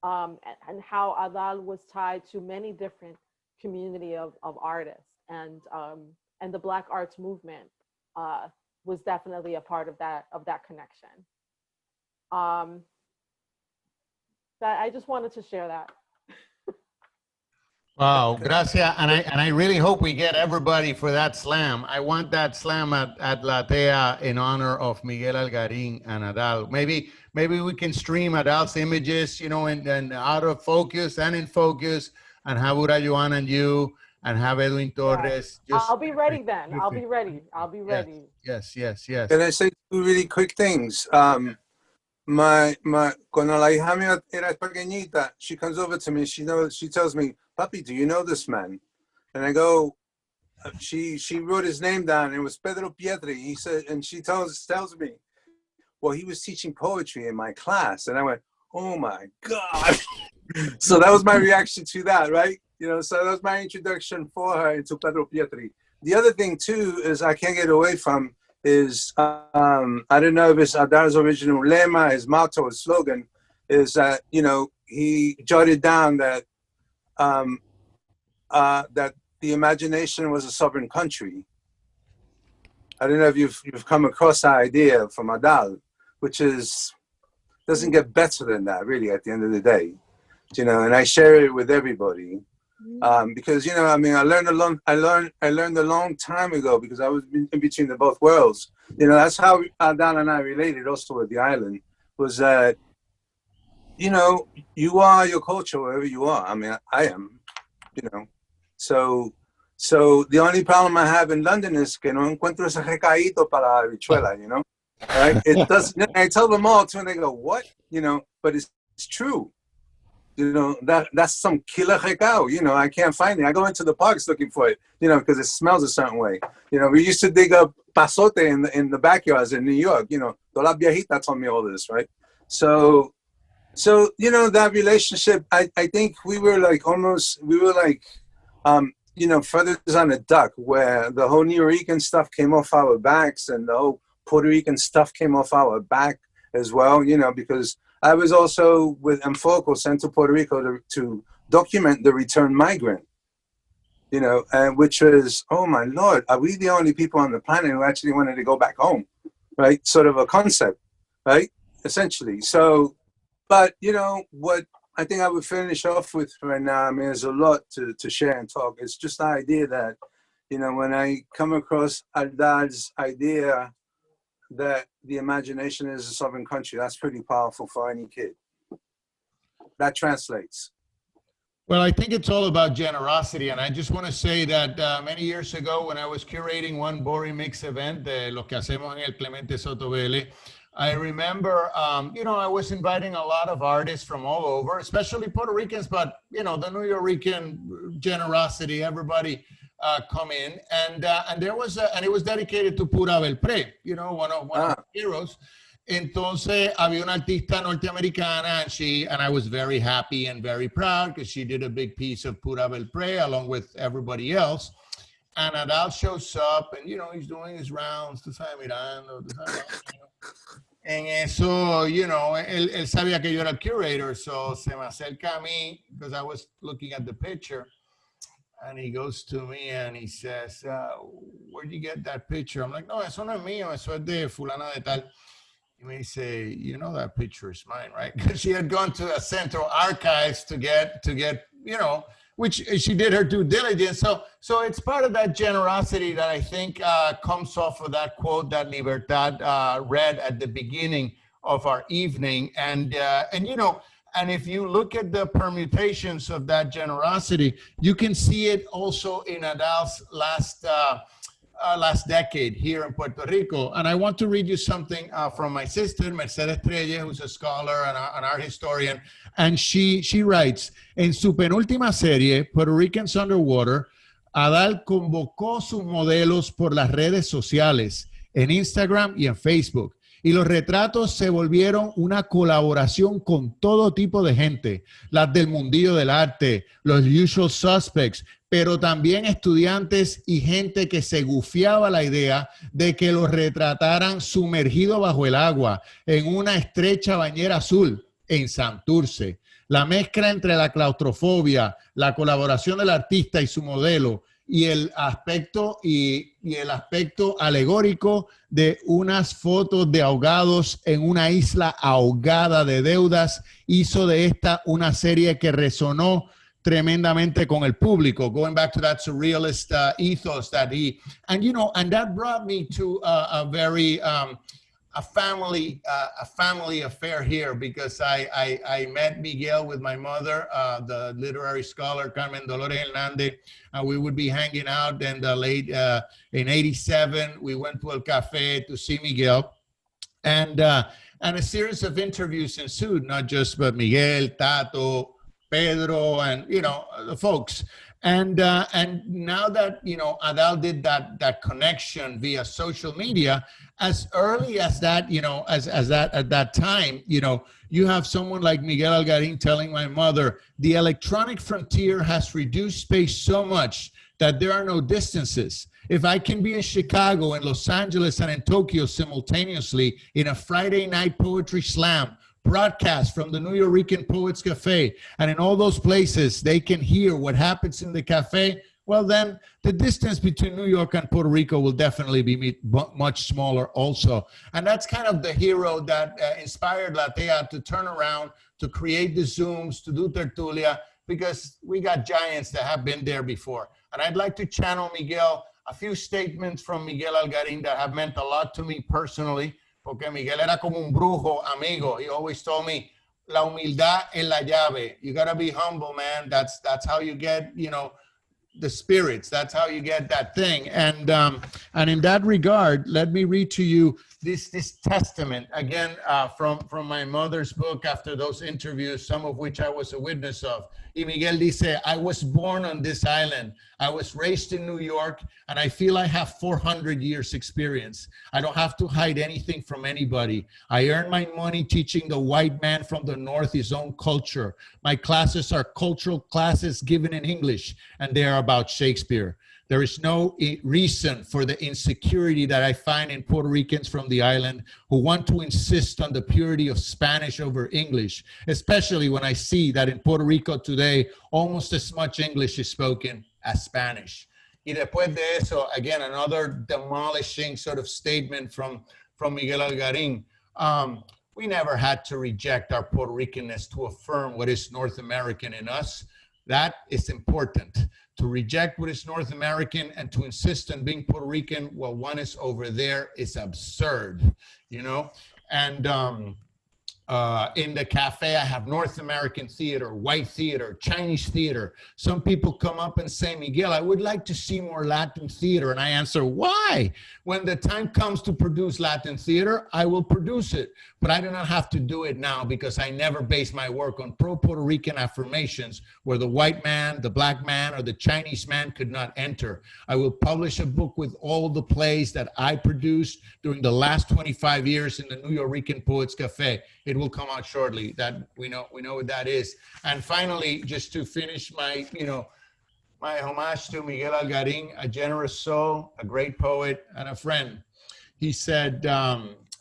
and how Adal was tied to many different community of artists, and the Black arts movement was definitely a part of that connection. That I just wanted to share that. Wow, gracias. And I really hope we get everybody for that slam. I want that slam at Latea in honor of Miguel Algarin and Adal. Maybe we can stream Adal's images, and out of focus and in focus, and have Ura Joan and you, and have Edwin Torres. I'll be ready then. I'll be ready. Yes. Can I say two really quick things? Cuando la hija mía era pequeñita, she comes over to me. She tells me, "Papi, do you know this man?" And I go, she wrote his name down. It was Pedro Pietri. He said, and she tells me, well, he was teaching poetry in my class. And I went, oh my God. So that was my reaction to that, right? So that was my introduction for her into Pedro Pietri. The other thing too is I can't get away from is, I don't know if it's Adar's original lema, his motto, his slogan, is that, he jotted down that that the imagination was a sovereign country. I don't know if you've come across that idea from Adal, which doesn't get better than that, really, at the end of the day. And I share it with everybody. Because I learned a long time ago, because I was in between the both worlds. That's how Adal and I related also with the island, was that you are your culture wherever you are. I am, So the only problem I have in London is que no encuentro ese recaíto para la habichuela, Right? It doesn't. I tell them all too, and they go, "What?" But it's true. That's some killer recao. I can't find it. I go into the parks looking for it, because it smells a certain way. We used to dig up pasote in the backyards in New York. Toda la viejita told me all this, right? So that relationship, I think we were like feathers on a duck, where the whole New Eurekan stuff came off our backs, and the whole Puerto Rican stuff came off our back as well, because I was also with Enfoco sent to Puerto Rico to document the return migrant, and which was, oh my Lord, are we the only people on the planet who actually wanted to go back home, right? Sort of a concept, right? Essentially. So, but what I think I would finish off with right now, there's a lot to share and talk. It's just the idea that, when I come across Aldad's idea that the imagination is a sovereign country, that's pretty powerful for any kid. That translates. Well, I think it's all about generosity. And I just want to say that many years ago, when I was curating one Bori Mix event, Lo que hacemos en el Clemente Soto Vele, I remember, I was inviting a lot of artists from all over, especially Puerto Ricans, but, the New Eurekan generosity, everybody come in. And there was, and it was dedicated to Pura Belpré, one of the heroes. Entonces, había una artista norteamericana, and I was very happy and very proud because she did a big piece of Pura Belpré along with everybody else. And Adal shows up, and, he's doing his rounds, tú sabes, mirando, En eso, él sabía que yo era el curator, so se me acerca a mí, because I was looking at the picture, and he goes to me and he says, where'd you get that picture? I'm like, no, eso no es mío, eso es de fulana de tal. You may say, you know, that picture is mine, right? Because she had gone to a Central Archives to get, you know, which she did her due diligence. So it's part of that generosity that I think comes off of that quote that Libertad read at the beginning of our evening. And you know, and if you look at the permutations of that generosity, you can see it also in Adal's last decade here in Puerto Rico. And I want to read you something from my sister, Mercedes Trelle, who's a scholar and an art historian. And she writes, en su penúltima serie, Puerto Ricans Underwater, Adal convocó sus modelos por las redes sociales, en Instagram y en Facebook. Y los retratos se volvieron una colaboración con todo tipo de gente, las del mundillo del arte, los usual suspects, pero también estudiantes y gente que se gufiaba la idea de que los retrataran sumergido bajo el agua en una estrecha bañera azul en Santurce. La mezcla entre la claustrofobia, la colaboración del artista y su modelo y el aspecto alegórico de unas fotos de ahogados en una isla ahogada de deudas hizo de esta una serie que resonó tremendamente con el público, going back to that surrealist ethos that he, and you know, and that brought me to a very a family affair here, because I met Miguel with my mother, the literary scholar Carmen Dolores Hernandez, and we would be hanging out in the late in '87. We went to El Café to see Miguel, and a series of interviews ensued, not just but Miguel, Tato, Pedro, and you know, the folks. And now that, you know, Adal did that connection via social media, as early as that, you know, as that at that time, you know, you have someone like Miguel Algarin telling my mother, the electronic frontier has reduced space so much that there are no distances. If I can be in Chicago, in Los Angeles, and in Tokyo simultaneously in a Friday night poetry slam, broadcast from the New Yorican Poets Cafe, and in all those places they can hear what happens in the cafe, well then the distance between New York and Puerto Rico will definitely be much smaller also. And that's kind of the hero that inspired Latea to turn around, to create the Zooms, to do Tertulia, because we got giants that have been there before. And I'd like to channel Miguel, a few statements from Miguel Algarin that have meant a lot to me personally, porque Miguel era como un brujo amigo. He always told me, la humildad es la llave. You gotta be humble, man. That's how you get, you know, the spirits. That's how you get that thing. And in that regard, let me read to you this testament again from my mother's book after those interviews, some of which I was a witness of. Y Miguel dice, I was born on this island. I was raised in New York, and I feel I have 400 years experience. I don't have to hide anything from anybody. I earn my money teaching the white man from the North his own culture. My classes are cultural classes given in English, and they are about Shakespeare. There is no reason for the insecurity that I find in Puerto Ricans from the island who want to insist on the purity of Spanish over English, especially when I see that in Puerto Rico today, almost as much English is spoken as Spanish. Y después de eso, again, another demolishing sort of statement from Miguel Algarin. We never had to reject our Puerto Ricanness to affirm what is North American in us. That is important. To reject what is North American and to insist on being Puerto Rican while one is over there is absurd, you know? And in the cafe, I have North American theater, white theater, Chinese theater. Some people come up and say, Miguel, I would like to see more Latin theater. And I answer, why? When the time comes to produce Latin theater, I will produce it. But I do not have to do it now because I never base my work on pro-Puerto Rican affirmations where the white man, the black man, or the Chinese man could not enter. I will publish a book with all the plays that I produced during the last 25 years in the New Yorican Poets Cafe. It will come out shortly. That we know what that is. And finally, just to finish my, my homage to Miguel Algarin, a generous soul, a great poet, and a friend. He said,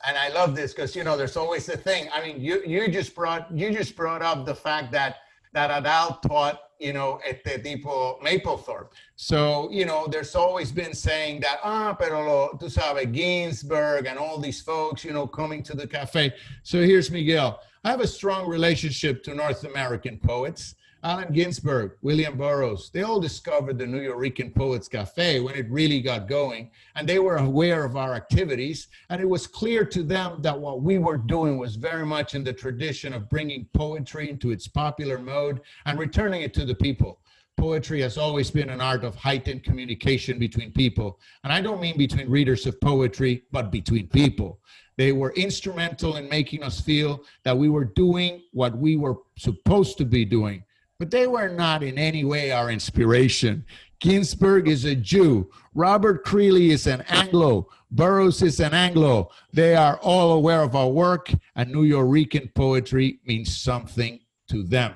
and I love this because there's always a thing. I mean, you just brought up the fact that Adal taught este tipo Maplethorpe. So, there's always been saying that, pero tú sabes, Ginsberg and all these folks, coming to the cafe. So here's Miguel. I have a strong relationship to North American poets. Allen Ginsberg, William Burroughs, they all discovered the New Yorican Poets Cafe when it really got going, and they were aware of our activities, and it was clear to them that what we were doing was very much in the tradition of bringing poetry into its popular mode and returning it to the people. Poetry has always been an art of heightened communication between people, and I don't mean between readers of poetry, but between people. They were instrumental in making us feel that we were doing what we were supposed to be doing. But they were not in any way our inspiration. Ginsberg is a Jew. Robert Creeley is an Anglo. Burroughs is an Anglo. They are all aware of our work, and New Yorican poetry means something to them.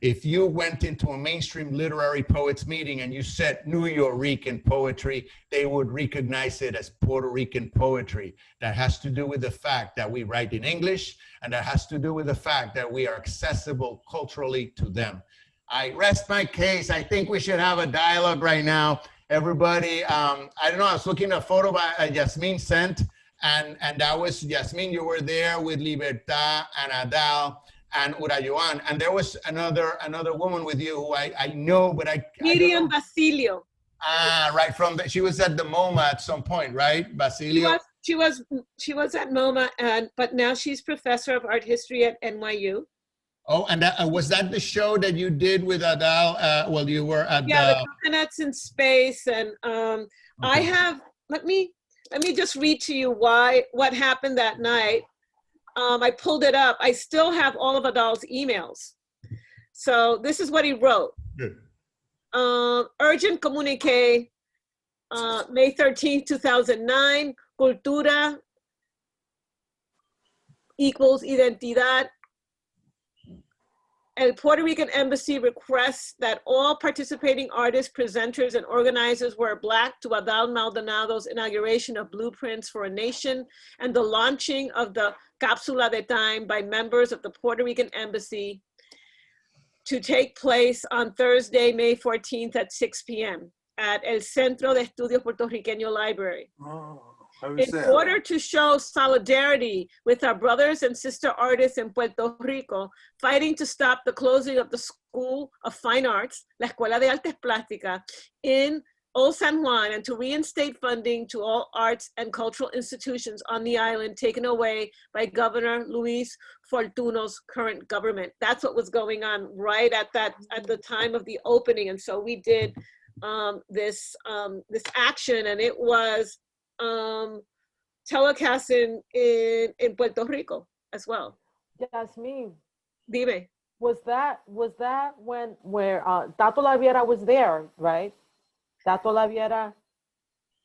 If you went into a mainstream literary poets meeting and you said New Yorican poetry, they would recognize it as Puerto Rican poetry. That has to do with the fact that we write in English, and that has to do with the fact that we are accessible culturally to them. I rest my case. I think we should have a dialogue right now. Everybody, I don't know, I was looking at a photo by Yasmin sent, and that was, Yasmin, you were there with Libertad and Adal and Urayuan, and there was another woman with you who I know, but I Miriam Basilio. Right, she was at the MoMA at some point, right? Basilio? She was at MoMA, but now she's professor of art history at NYU. Oh, and was that the show that you did with Adal while you were at the Coconuts in Space, and okay. I have, let me just read to you what happened that night. I pulled it up. I still have all of Adal's emails. So this is what he wrote. Good. Urgent communique, May 13th, 2009, cultura equals identidad. El Puerto Rican Embassy requests that all participating artists, presenters, and organizers wear black to Adal Maldonado's inauguration of Blueprints for a Nation and the launching of the Cápsula de Time by members of the Puerto Rican Embassy to take place on Thursday, May 14th at 6 p.m. at El Centro de Estudios Puertorriqueño Library. In order to show solidarity with our brothers and sister artists in Puerto Rico, fighting to stop the closing of the School of Fine Arts, La Escuela de Artes Plásticas, in Old San Juan, and to reinstate funding to all arts and cultural institutions on the island taken away by Governor Luis Fortuno's current government. That's what was going on right at the time of the opening. And so we did this action, and it was telecast in Puerto Rico as well. Yasmin, dime. Was that where Tato Laviera was there, right? Tato Laviera.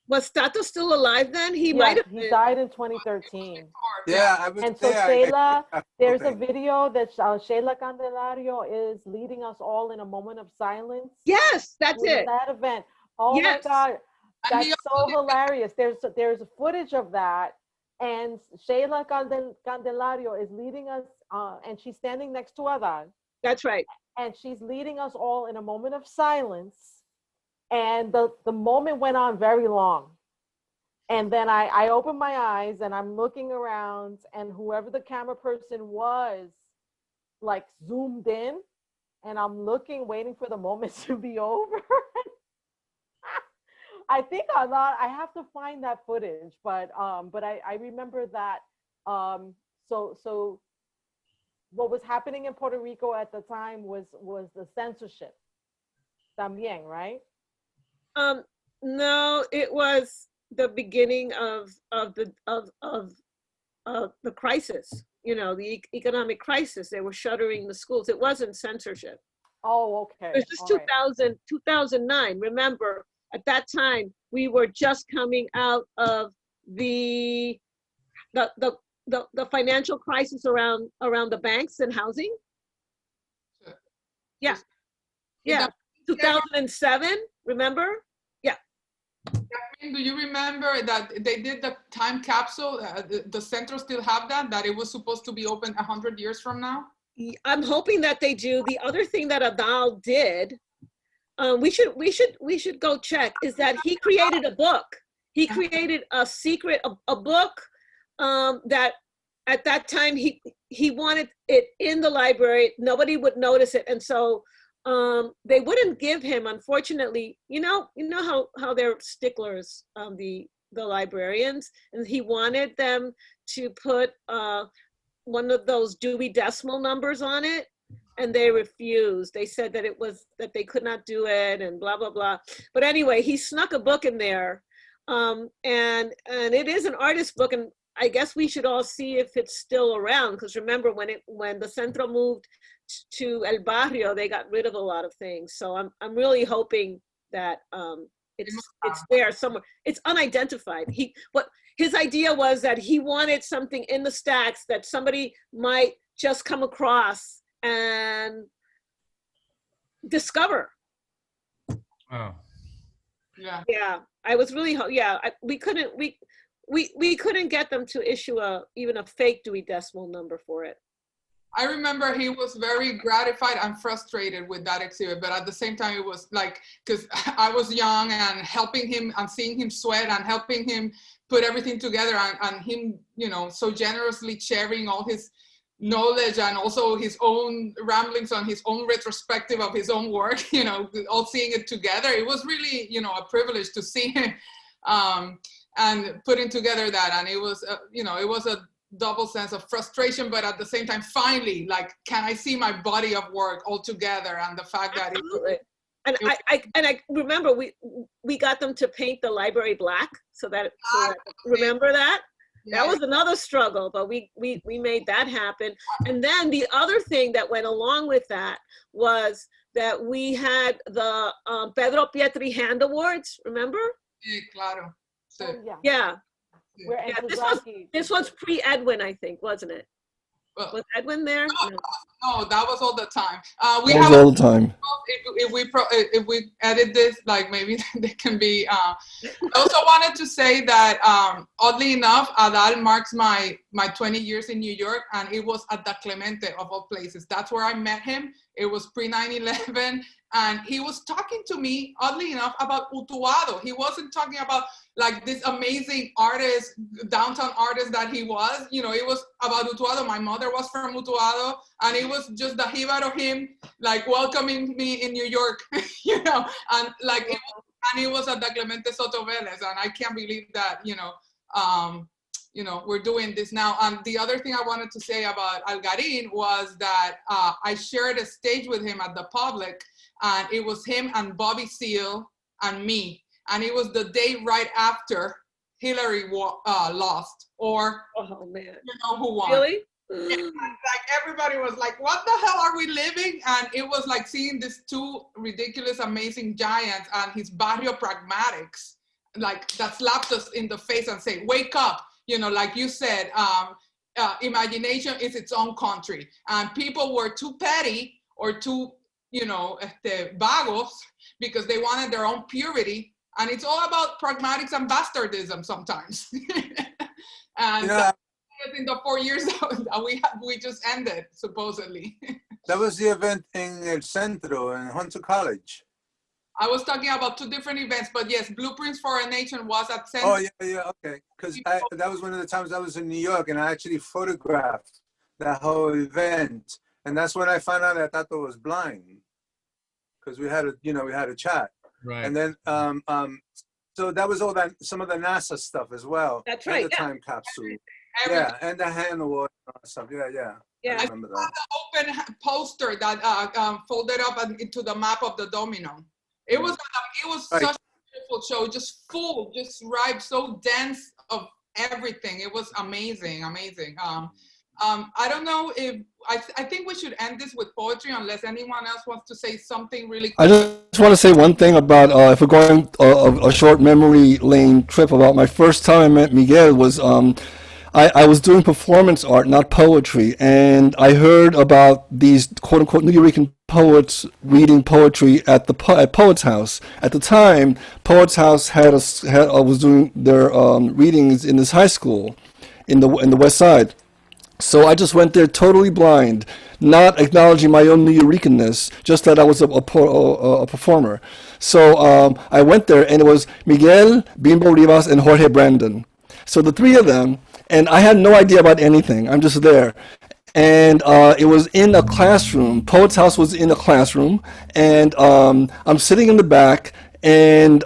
Was Tato still alive then? He might have been. He died in 2013. Yeah, I was and so there. Sheila, there's a video that Sheila Candelario is leading us all in a moment of silence. Yes, that's it. That event. Oh yes. My God. That's so hilarious. There's footage of that, and Sheila Candelario is leading us, and she's standing next to Adal. That's right. And she's leading us all in a moment of silence, and the moment went on very long. And then I opened my eyes, and I'm looking around, and whoever the camera person was, like zoomed in, and I'm looking, waiting for the moment to be over. I think I have to find that footage, but I remember that. So what was happening in Puerto Rico at the time was the censorship. También, right? No, it was the beginning of the crisis. You know, the economic crisis. They were shuttering the schools. It wasn't censorship. Oh, okay. It was just 2009. Remember. At that time, we were just coming out of the financial crisis around the banks and housing. Yeah, 2007. Remember? Yeah. Do you remember that they did the time capsule? The center still have that it was supposed to be open 100 years from now. I'm hoping that they do. The other thing that Adal did, we should go check, is that he created a book. He created a secret, a book that at that time he wanted it in the library. Nobody would notice it, and so they wouldn't give him. Unfortunately, you know how they're sticklers, the librarians, and he wanted them to put one of those Dewey Decimal numbers on it, and they refused. They said that that they could not do it, and blah blah blah. But anyway, he snuck a book in there, and it is an artist book, and I guess we should all see if it's still around, because remember when the Centro moved to El Barrio, they got rid of a lot of things. So I'm really hoping that it's there somewhere. It's unidentified. His idea was that he wanted something in the stacks that somebody might just come across and discover. Oh. Yeah. Yeah, I was really, we couldn't get them to issue even a fake Dewey Decimal number for it. I remember he was very gratified and frustrated with that exhibit, but at the same time, it was like, because I was young and helping him and seeing him sweat and helping him put everything together, and him, so generously sharing all his knowledge and also his own ramblings on his own retrospective of his own work, all seeing it together. It was really, a privilege to see him and putting together that. And it was, it was a double sense of frustration, but at the same time, finally, like, can I see my body of work all together? And the fact that I remember we got them to paint the library black, so that remember that? Yeah. That was another struggle, but we made that happen. And then the other thing that went along with that was that we had the Pedro Pietri Hand Awards, remember? Sí, claro. Sí. Oh, Yeah. Yeah, this was pre-Edwin, I think, wasn't it? Was Edwin there? No, that was all the time. We have all the time. If we edit this, like, maybe they can be. I also wanted to say that oddly enough, Adal marks my 20 years in New York, and it was at the Clemente of all places. That's where I met him. It was pre 9/11, and he was talking to me, oddly enough, about Utuado. He wasn't talking about like this amazing artist, downtown artist that he was. It was about Utuado. My mother was from Utuado, and it was just the hiba of him, like, welcoming me in New York, and like, it was at the Clemente Soto Vélez, and I can't believe that, we're doing this now. And the other thing I wanted to say about Algarin was that I shared a stage with him at the Public, and it was him and Bobby Seale and me. And it was the day right after Hillary lost, or oh man, who won. Really? Like, everybody was like, what the hell are we living? And it was like seeing these two ridiculous, amazing giants and his barrio pragmatics, like, that slapped us in the face and say, wake up. Like you said, imagination is its own country. And people were too petty or too, vagos, because they wanted their own purity. And it's all about pragmatics and bastardism sometimes. And in the 4 years that we just ended, supposedly. That was the event in El Centro in Hunter College. I was talking about two different events, but yes, Blueprints for a Nation was at Centro. Oh, yeah, okay. Because that was one of the times I was in New York, and I actually photographed that whole event. And that's when I found out that Tato was blind, because we had a chat. Right. And then, so that was all that, some of the NASA stuff as well. That's right. And the time capsule. Yeah, and the hand award and all that stuff. Yeah. I remember that. The open poster that folded up into the map of the domino. It was right. Such a beautiful show, just full, just ripe, so dense of everything. It was amazing. I don't know if I think we should end this with poetry, unless anyone else wants to say something really quick. I just want to say one thing about if we're going a short memory lane trip about my first time I met Miguel was I was doing performance art, not poetry, and I heard about these quote unquote Nuyorican poets reading poetry at Poets House. At the time, Poets House was doing their readings in this high school in the West Side. So I just went there totally blind, not acknowledging my own New Yorkerness, just that I was a performer. So I went there, and it was Miguel, Bimbo Rivas, and Jorge Brandon. So the three of them, and I had no idea about anything. I'm just there. And it was in a classroom. Poet's House was in a classroom, and I'm sitting in the back, and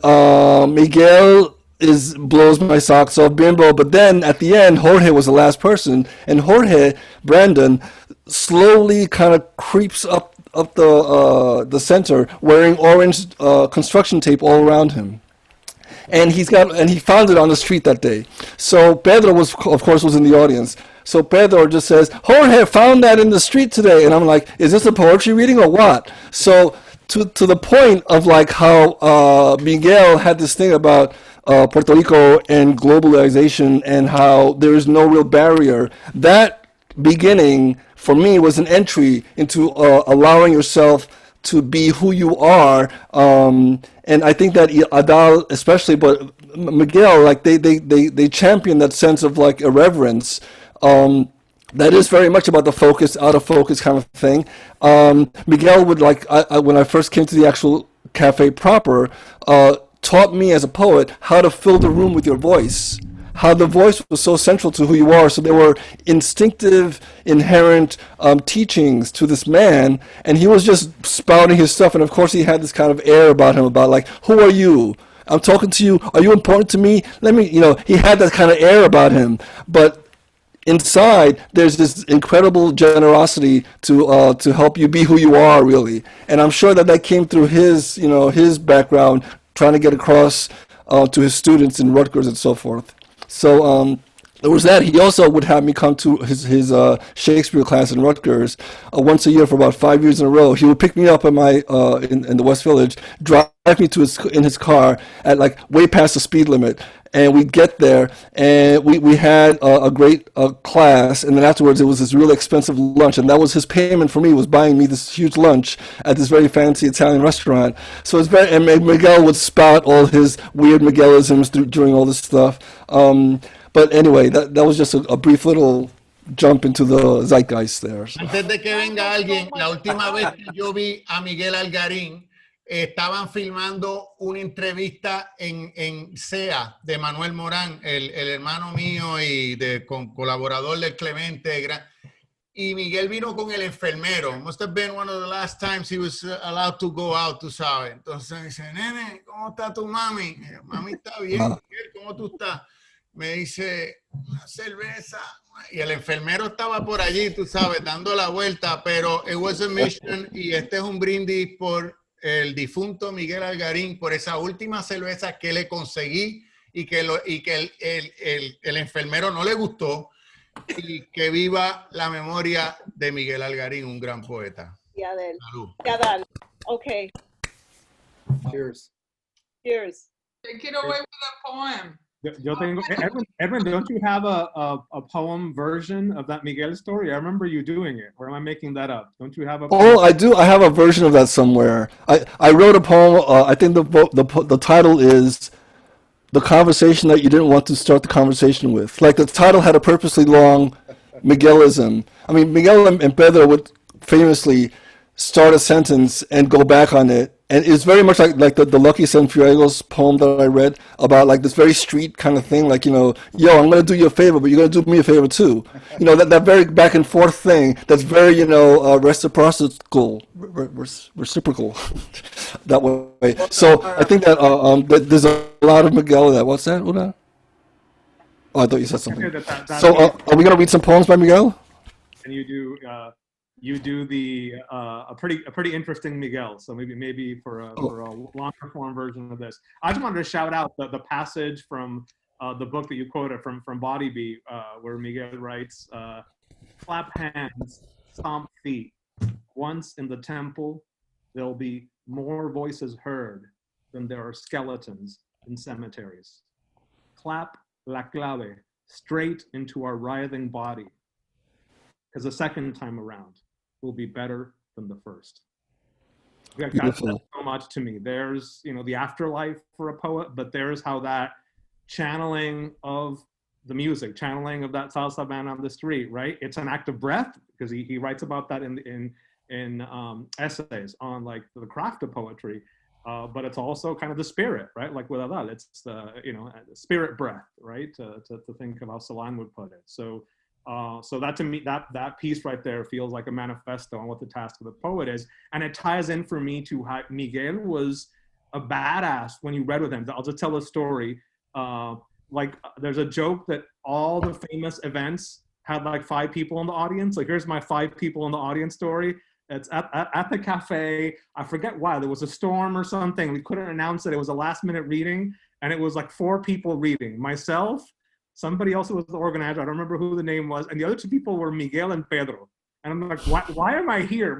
Miguel is blows my socks off, Bimbo. But then at the end, Jorge was the last person, and Jorge Brandon slowly kind of creeps up the center, wearing orange construction tape all around him. And he found it on the street that day. So Pedro was, of course, was in the audience. So Pedro just says, Jorge found that in the street today. And I'm like, is this a poetry reading or what? So to the point of like how Miguel had this thing about Puerto Rico and globalization and how there is no real barrier, that beginning for me was an entry into allowing yourself to be who you are. And I think that Adal especially, but Miguel, like they champion that sense of like irreverence. That is very much about the focus, out of focus kind of thing. Miguel would like, when I first came to the actual cafe proper, taught me as a poet how to fill the room with your voice, how the voice was so central to who you are. So there were instinctive, inherent teachings to this man, and he was just spouting his stuff. And of course, he had this kind of air about him, about like, who are you? I'm talking to you. Are you important to me? Let me, he had that kind of air about him. But inside, there's this incredible generosity to help you be who you are, really. And I'm sure that came through his background, trying to get across to his students in Rutgers and so forth. So there was that. He also would have me come to his Shakespeare class in Rutgers once a year for about 5 years in a row. He would pick me up in my in the West Village, drive me to in his car at like way past the speed limit, and we'd get there, and we had a great class, and then afterwards it was this really expensive lunch, and that was his payment for me, was buying me this huge lunch at this very fancy Italian restaurant. So it's very, and Miguel would spout all his weird Miguelisms during all this stuff. But anyway, that was just a brief little jump into the zeitgeist there. So. Antes de que venga alguien, la última vez que yo vi a Miguel Algarín, estaban filmando una entrevista en SEA de Manuel Morán, el hermano mío y colaborador del Clemente. Y Miguel vino con el enfermero. Must have been one of the last times he was allowed to go out, tú sabes. Entonces dice, nene, ¿cómo está tu mami? Mami está bien. Miguel, ¿cómo tú estás? Me dice, una cerveza. Y el enfermero estaba por allí, tú sabes, dando la vuelta, pero it was a mission, y este es un brindis por el difunto Miguel Algarín, por esa última cerveza que le conseguí y que el enfermero no le gustó, y que viva la memoria de Miguel Algarín, un gran poeta. Yeah, then. Salud. Yeah, then. Okay. Cheers. Cheers. Take it away with a poem. Yo tengo, Edwin, don't you have a poem version of that Miguel story? I remember you doing it. Or am I making that up? Don't you have a poem? Oh, I do. I have a version of that somewhere. I wrote a poem. I think the title is "The Conversation That You Didn't Want to Start the Conversation With." Like the title had a purposely long Miguelism. I mean, Miguel and Pedro would famously start a sentence and go back on it. And it's very much like the Lucky Sanfriegos poem that I read about like this very street kind of thing, like, yo, I'm going to do you a favor, but you're going to do me a favor too. That very back and forth thing that's very, reciprocal that way. So I think that there's a lot of Miguel in that. What's that, Una? Oh, I thought you said something. So are we going to read some poems by Miguel? And you do the a pretty interesting Miguel. So maybe for a longer form version of this. I just wanted to shout out the passage from the book that you quoted from Body Beat, where Miguel writes, "Clap hands, stomp feet. Once in the temple, there'll be more voices heard than there are skeletons in cemeteries. Clap la clave straight into our writhing body, because the second time around will be better than the first." That says so much to me. There's, the afterlife for a poet, but there's how that channeling of the music, channeling of that salsa band on the street, right? It's an act of breath, because he writes about that in essays on like the craft of poetry. But it's also kind of the spirit, right? Like with Adal, it's the, you know, spirit breath, right? To think of how Salan would put it. So that to me, that piece right there feels like a manifesto on what the task of the poet is. And it ties in for me to how Miguel was a badass when you read with him. I'll just tell a story. There's a joke that all the famous events had like 5 people in the audience. Like, here's my 5 people in the audience story. It's at the cafe. I forget why. There was a storm or something. We couldn't announce it. It was a last minute reading. And it was like 4 people reading. Myself, somebody else who was the organizer. I don't remember who the name was. And the other 2 people were Miguel and Pedro. And I'm like, why am I here?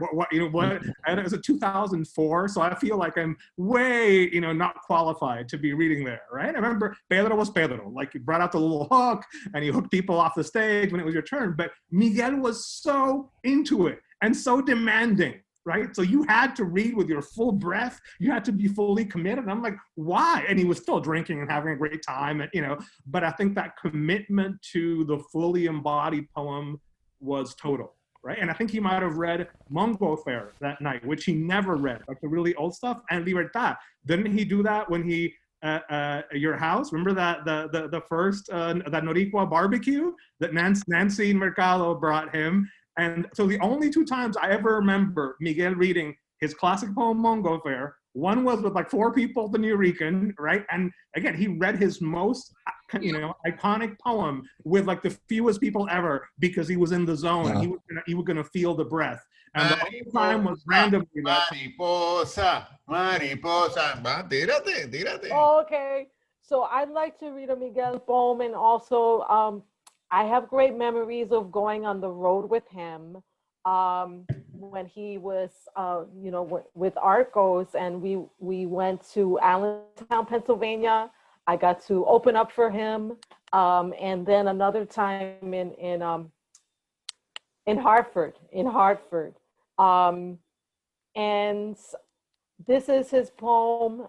And it was 2004. So I feel like I'm way, not qualified to be reading there, right? I remember Pedro was Pedro. Like, you brought out the little hook and you hooked people off the stage when it was your turn. But Miguel was so into it and so demanding, right? So you had to read with your full breath. You had to be fully committed. And I'm like, why? And he was still drinking and having a great time. And, but I think that commitment to the fully embodied poem was total. Right? And I think he might have read Mungo Fair that night, which he never read, like the really old stuff, and Libertad. Didn't he do that when he, your house? Remember that the first, that Noricua barbecue that Nancy Mercado brought him? And so the only 2 times I ever remember Miguel reading his classic poem, Mungo Fair, one was with like 4 people at the Nuyorican, right? And again, he read his most, iconic poem with like the fewest people ever because he was in the zone. And he was gonna feel the breath. And the whole time was randomly that. Mariposa. Tírate. Okay, so I'd like to read a Miguel poem, and also I have great memories of going on the road with him. When he was, with Arcos, and we went to Allentown, Pennsylvania. I got to open up for him, and then another time in Hartford. And this is his poem.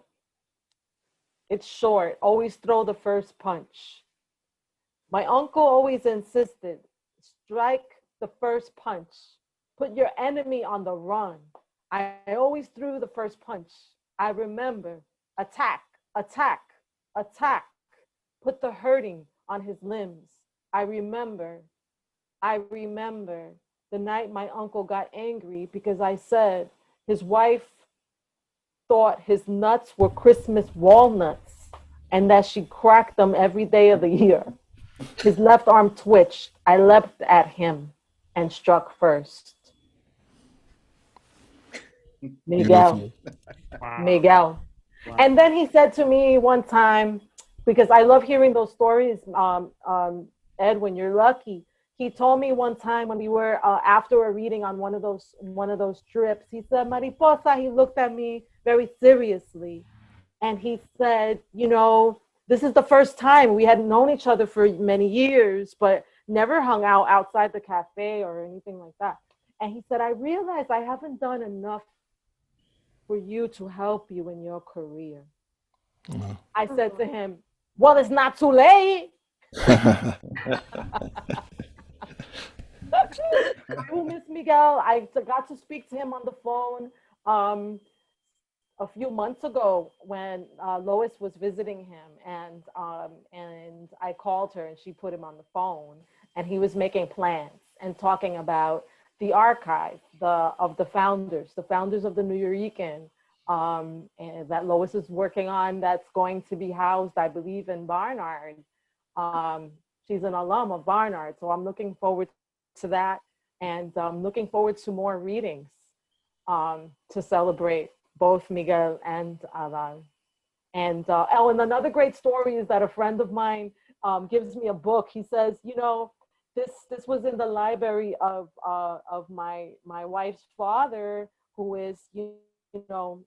It's short. Always throw the first punch. My uncle always insisted, strike the first punch. Put your enemy on the run. I always threw the first punch. I remember, attack. Put the hurting on his limbs. I remember the night my uncle got angry because I said his wife thought his nuts were Christmas walnuts and that she cracked them every day of the year. His left arm twitched. I leapt at him and struck first. Miguel. Wow. And then he said to me one time, because I love hearing those stories, Ed, when you're lucky. He told me one time when we were after a reading on one of those trips, he said, Mariposa, he looked at me very seriously. And he said, this is the first time. We hadn't known each other for many years, but never hung out outside the cafe or anything like that. And he said, I realized I haven't done enough for you to help you in your career. Wow. I said to him, well, it's not too late. I will miss Miguel. I got to speak to him on the phone a few months ago when Lois was visiting him, and I called her and she put him on the phone, and he was making plans and talking about the archive of the founders of the Nuyorican, and that Lois is working on, that's going to be housed, I believe, in Barnard. She's an alum of Barnard, so I'm looking forward to that, and looking forward to more readings to celebrate both Miguel and Adal. And and another great story is that a friend of mine gives me a book. He says, this was in the library of my wife's father, who is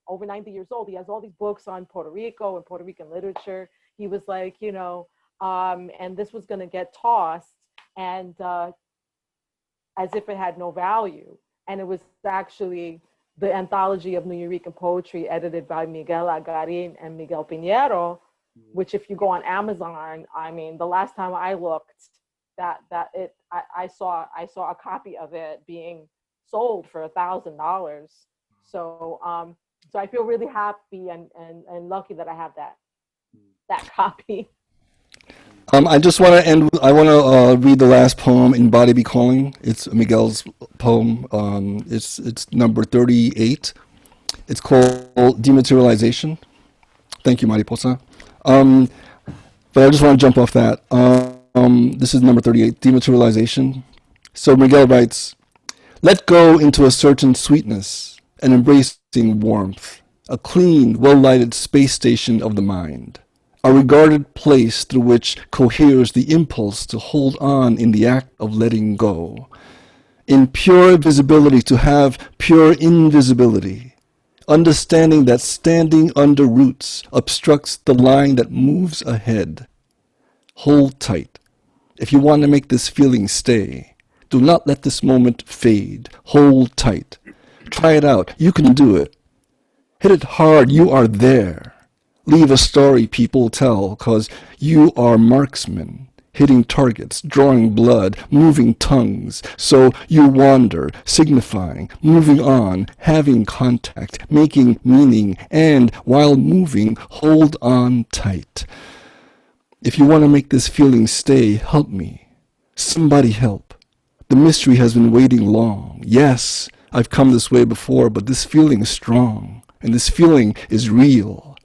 over 90 years old. He has all these books on Puerto Rico and Puerto Rican literature. He was like, and this was going to get tossed, and as if it had no value. And it was actually the anthology of Nuyorican poetry edited by Miguel Agarin and Miguel Piñero, which if you go on Amazon, I mean, the last time I looked, I saw a copy of it being sold for $1,000. So so I feel really happy and lucky that I have that copy. I just want to end. I want to read the last poem in "Body Be Calling." It's Miguel's poem. It's number 38. It's called "Dematerialization." Thank you, Mariposa. But I just want to jump off that. This is number 38, "Dematerialization." So Miguel writes, "Let go into a certain sweetness, an embracing warmth, a clean, well-lighted space station of the mind, a regarded place through which coheres the impulse to hold on in the act of letting go, in pure visibility to have pure invisibility, understanding that standing under roots obstructs the line that moves ahead. Hold tight. If you want to make this feeling stay, do not let this moment fade. Hold tight. Try it out. You can do it. Hit it hard. You are there. Leave a story people tell, 'cause you are marksmen, hitting targets, drawing blood, moving tongues. So you wander, signifying, moving on, having contact, making meaning, and while moving, hold on tight. If you want to make this feeling stay, help me. Somebody help. The mystery has been waiting long. Yes, I've come this way before, but this feeling is strong, and this feeling is real.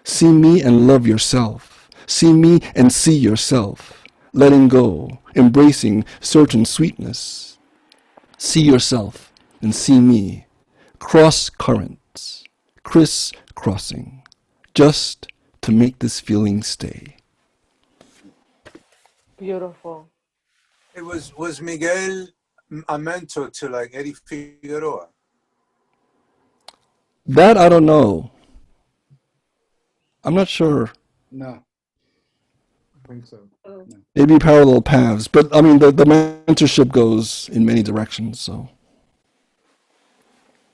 See me and love yourself. See me and see yourself. Letting go, embracing certain sweetness. See yourself and see me. Cross currents, criss-crossing, just to make this feeling stay." Beautiful. It was Miguel a mentor to like Eddie Figueroa? That I don't know. I'm not sure. No. I think so. Maybe parallel paths, but I mean the mentorship goes in many directions. So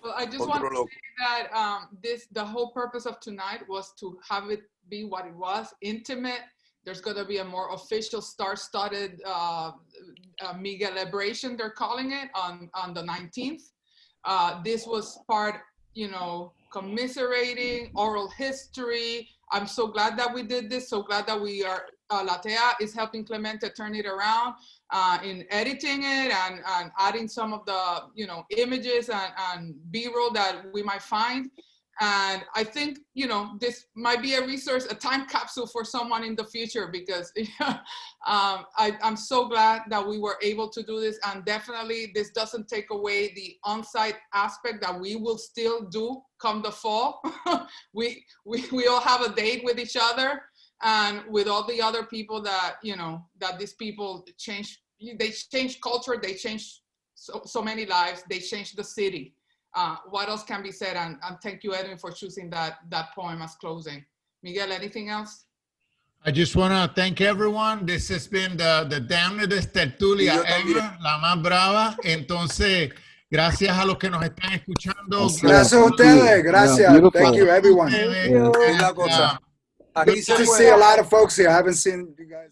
Well, I just want to say that the whole purpose of tonight was to have it be what it was, intimate. There's going to be a more official, star-studded Miguelibration, they're calling it, on the 19th. This was part, commiserating, oral history. I'm so glad that we did this. So glad that we are, Latea is helping Clemente turn it around in editing it and adding some of the, images and B-roll that we might find. And I think, this might be a time capsule for someone in the future, because I'm so glad that we were able to do this. And definitely this doesn't take away the on-site aspect that we will still do come the fall. we all have a date with each other and with all the other people that, that these people change. They change culture, they change so many lives, they change the city. What else can be said? And thank you, Edwin, for choosing that poem as closing. Miguel, anything else? I just want to thank everyone. This has been the damnedest tertulia ever, la más brava. Entonces, gracias a los que nos están escuchando. Gracias a ustedes. Gracias. Thank you, everyone. Thank you. Good to see a lot of folks here. I haven't seen you guys.